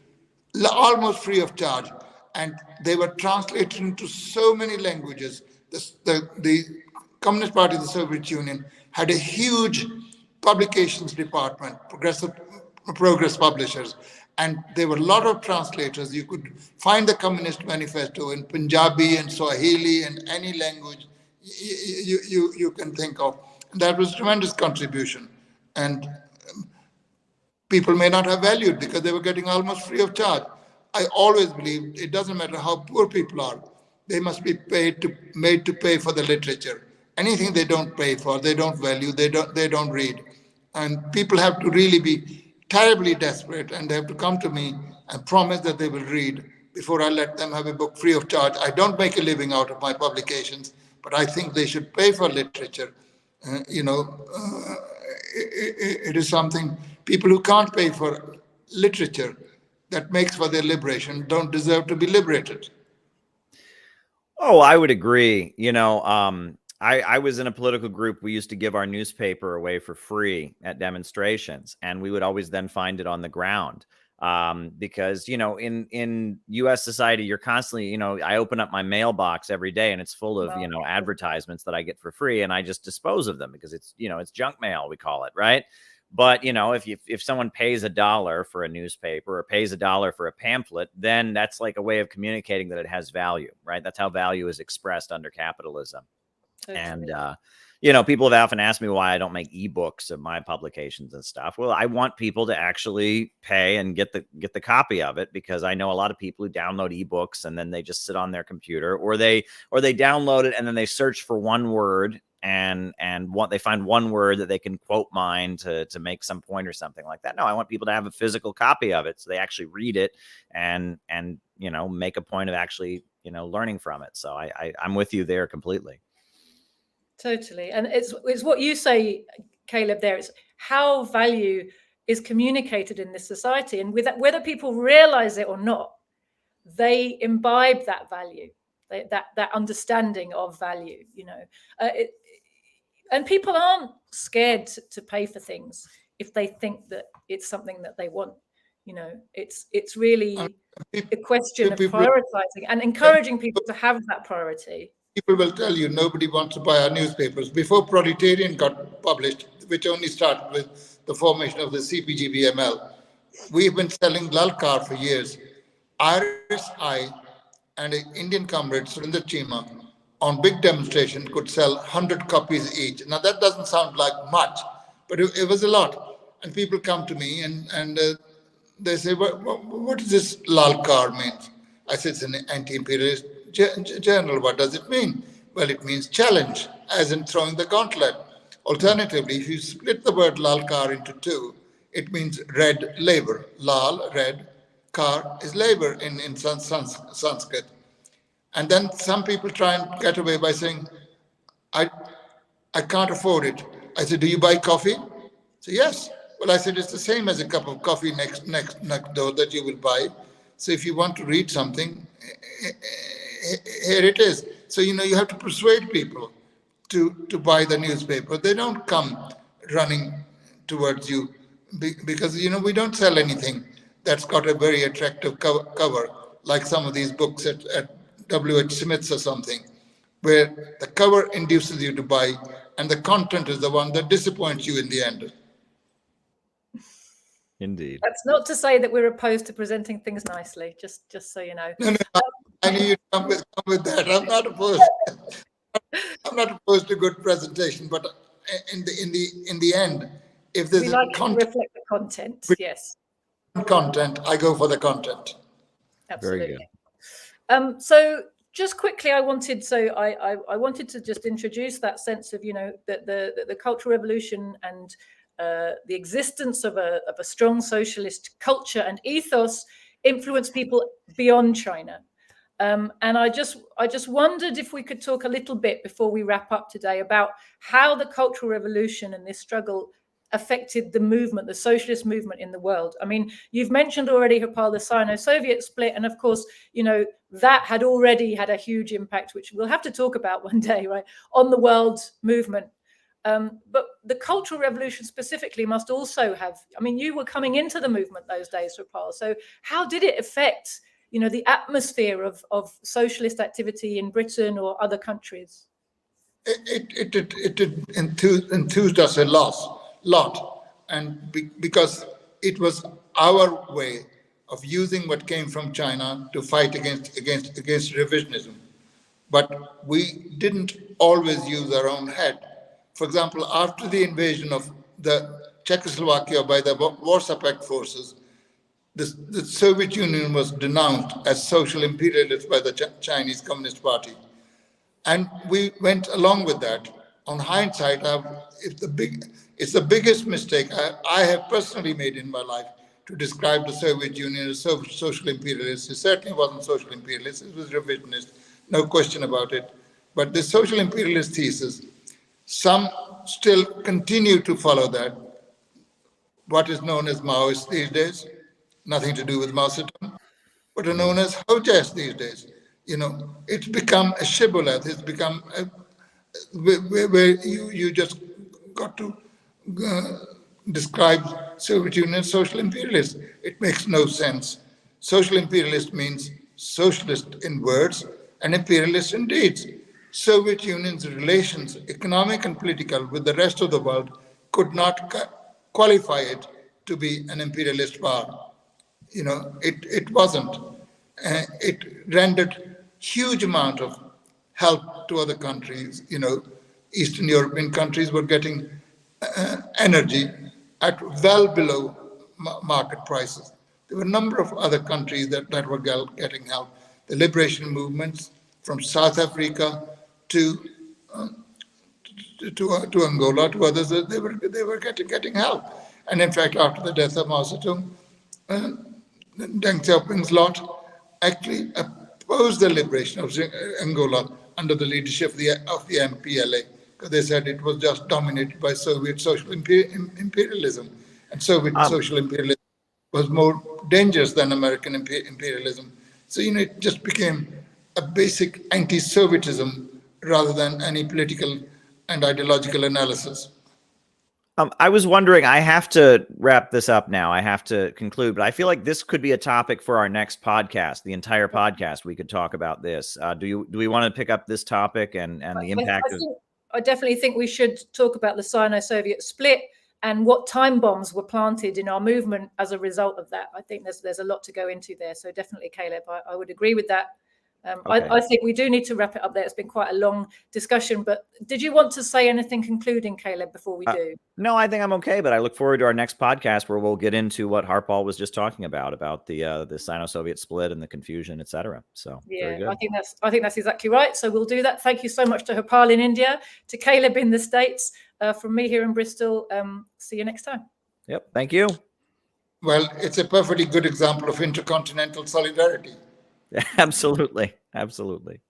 almost free of charge. And they were translated into so many languages. The Communist Party of the Soviet Union had a huge publications department, progress publishers, and there were a lot of translators. You could find the Communist Manifesto in Punjabi and Swahili and any language you can think of. And that was a tremendous contribution. And people may not have valued because they were getting almost free of charge. I always believe it doesn't matter how poor people are, they must be made to pay for the literature. Anything they don't pay for, they don't value, they don't read. And people have to really be terribly desperate, and they have to come to me and promise that they will read before I let them have a book free of charge. I don't make a living out of my publications, but I think they should pay for literature. It is something people who can't pay for literature that makes for their liberation don't deserve to be liberated. Oh, I would agree. I was in a political group. We used to give our newspaper away for free at demonstrations, and we would always then find it on the ground. Because, in U.S. society, you're constantly, I open up my mailbox every day and it's full of, advertisements that I get for free, and I just dispose of them because it's, it's junk mail, we call it, right? But, if someone pays $1 for a newspaper or pays $1 for a pamphlet, then that's like a way of communicating that it has value, right? That's how value is expressed under capitalism. Totally. And, people have often asked me why I don't make ebooks of my publications and stuff. Well, I want people to actually pay and get the copy of it, because I know a lot of people who download ebooks and then they just sit on their computer, or they download it and then they search for one word and they find one word that they can quote mine to make some point or something like that. No, I want people to have a physical copy of it so they actually read it and make a point of actually, learning from it. So I'm with you there completely. Totally. And it's what you say, Caleb, there. It's how value is communicated in this society. And whether people realize it or not, they imbibe that value, that understanding of value, and people aren't scared to pay for things if they think that it's something that they want. It's really a question of prioritizing and encouraging people to have that priority. People will tell you nobody wants to buy our newspapers. Before Proletarian got published, which only started with the formation of the CPG-BML, we've been selling Lalkar for years. Iris I and an Indian comrade, Surinder Chima, on big demonstration could sell 100 copies each. Now that doesn't sound like much, but it was a lot. And people come to me and they say, what does this Lalkar mean? I said, it's an anti-imperialist journal. What does it mean? Well, it means challenge, as in throwing the gauntlet. Alternatively, if you split the word Lalkar into 2, it means red labor. Lal, red, kar is labor in Sanskrit. And then some people try and get away by saying, I can't afford it. I said, do you buy coffee? So yes. Well, I said, it's the same as a cup of coffee next door that you will buy. So if you want to read something, here it is. So, you have to persuade people to buy the newspaper. They don't come running towards you because, we don't sell anything that's got a very attractive cover, like some of these books at W.H. Smith's or something, where the cover induces you to buy and the content is the one that disappoints you in the end. Indeed. That's not to say that we're opposed to presenting things nicely, just so you know. No, I knew you'd come with that. I'm not opposed. I'm not opposed to good presentation, but in the end, if there's we like to reflect the content, yes. Content, I go for the content. Absolutely. Very good. So just quickly, I wanted to just introduce that sense of, that the Cultural Revolution and the existence of a strong socialist culture and ethos influenced people beyond China. And I just wondered if we could talk a little bit before we wrap up today about how the Cultural Revolution and this struggle affected the movement, the socialist movement in the world. I mean, you've mentioned already, Harpal, the Sino-Soviet split, and of course, that had already had a huge impact, which we'll have to talk about one day, right, on the world movement. But the Cultural Revolution specifically must also have, you were coming into the movement those days, Harpal. So how did it affect, the atmosphere of socialist activity in Britain or other countries? It enthused us a lot, and because it was our way of using what came from China to fight against revisionism. But we didn't always use our own head. For example, after the invasion of the Czechoslovakia by the Warsaw Pact forces, the Soviet Union was denounced as social imperialist by the Chinese Communist Party. And we went along with that. On hindsight, it's the biggest mistake I have personally made in my life to describe the Soviet Union as social imperialist. It certainly wasn't social imperialist, it was revisionist, no question about it. But the social imperialist thesis, some still continue to follow that. What is known as Maoists these days, nothing to do with Mao Zedong, but are known as Hojas these days. It's become a shibboleth. It's become where you just got to describe Soviet Union as social imperialist. It makes no sense. Social imperialist means socialist in words and imperialist in deeds. Soviet Union's relations, economic and political, with the rest of the world could not qualify it to be an imperialist power. It wasn't. It rendered huge amount of help to other countries. Eastern European countries were getting energy at well below market prices. There were a number of other countries that were getting help. The liberation movements from South Africa to Angola, to others, they were getting help. And in fact, after the death of Mao Zedong, Deng Xiaoping's lot actually opposed the liberation of Angola under the leadership of the MPLA, because they said it was just dominated by Soviet social imperialism. And Soviet social imperialism was more dangerous than American imperialism. So, it just became a basic anti-Sovietism rather than any political and ideological analysis. I was wondering, I have to wrap this up now. I have to conclude, but I feel like this could be a topic for our next podcast, the entire podcast. We could talk about this. Do we want to pick up this topic and the impact I definitely think we should talk about the Sino-Soviet split and what time bombs were planted in our movement as a result of that. I think there's a lot to go into there. So definitely, Caleb, I would agree with that. Okay. I think we do need to wrap it up there. It's been quite a long discussion, but did you want to say anything concluding, Caleb, before we do? No, I think I'm okay, but I look forward to our next podcast where we'll get into what Harpal was just talking about the Sino-Soviet split and the confusion, etc. So yeah, I think that's exactly right. So we'll do that. Thank you so much to Harpal in India, to Caleb in the States, from me here in Bristol. See you next time. Yep. Thank you. Well, it's a perfectly good example of intercontinental solidarity. Absolutely. Absolutely.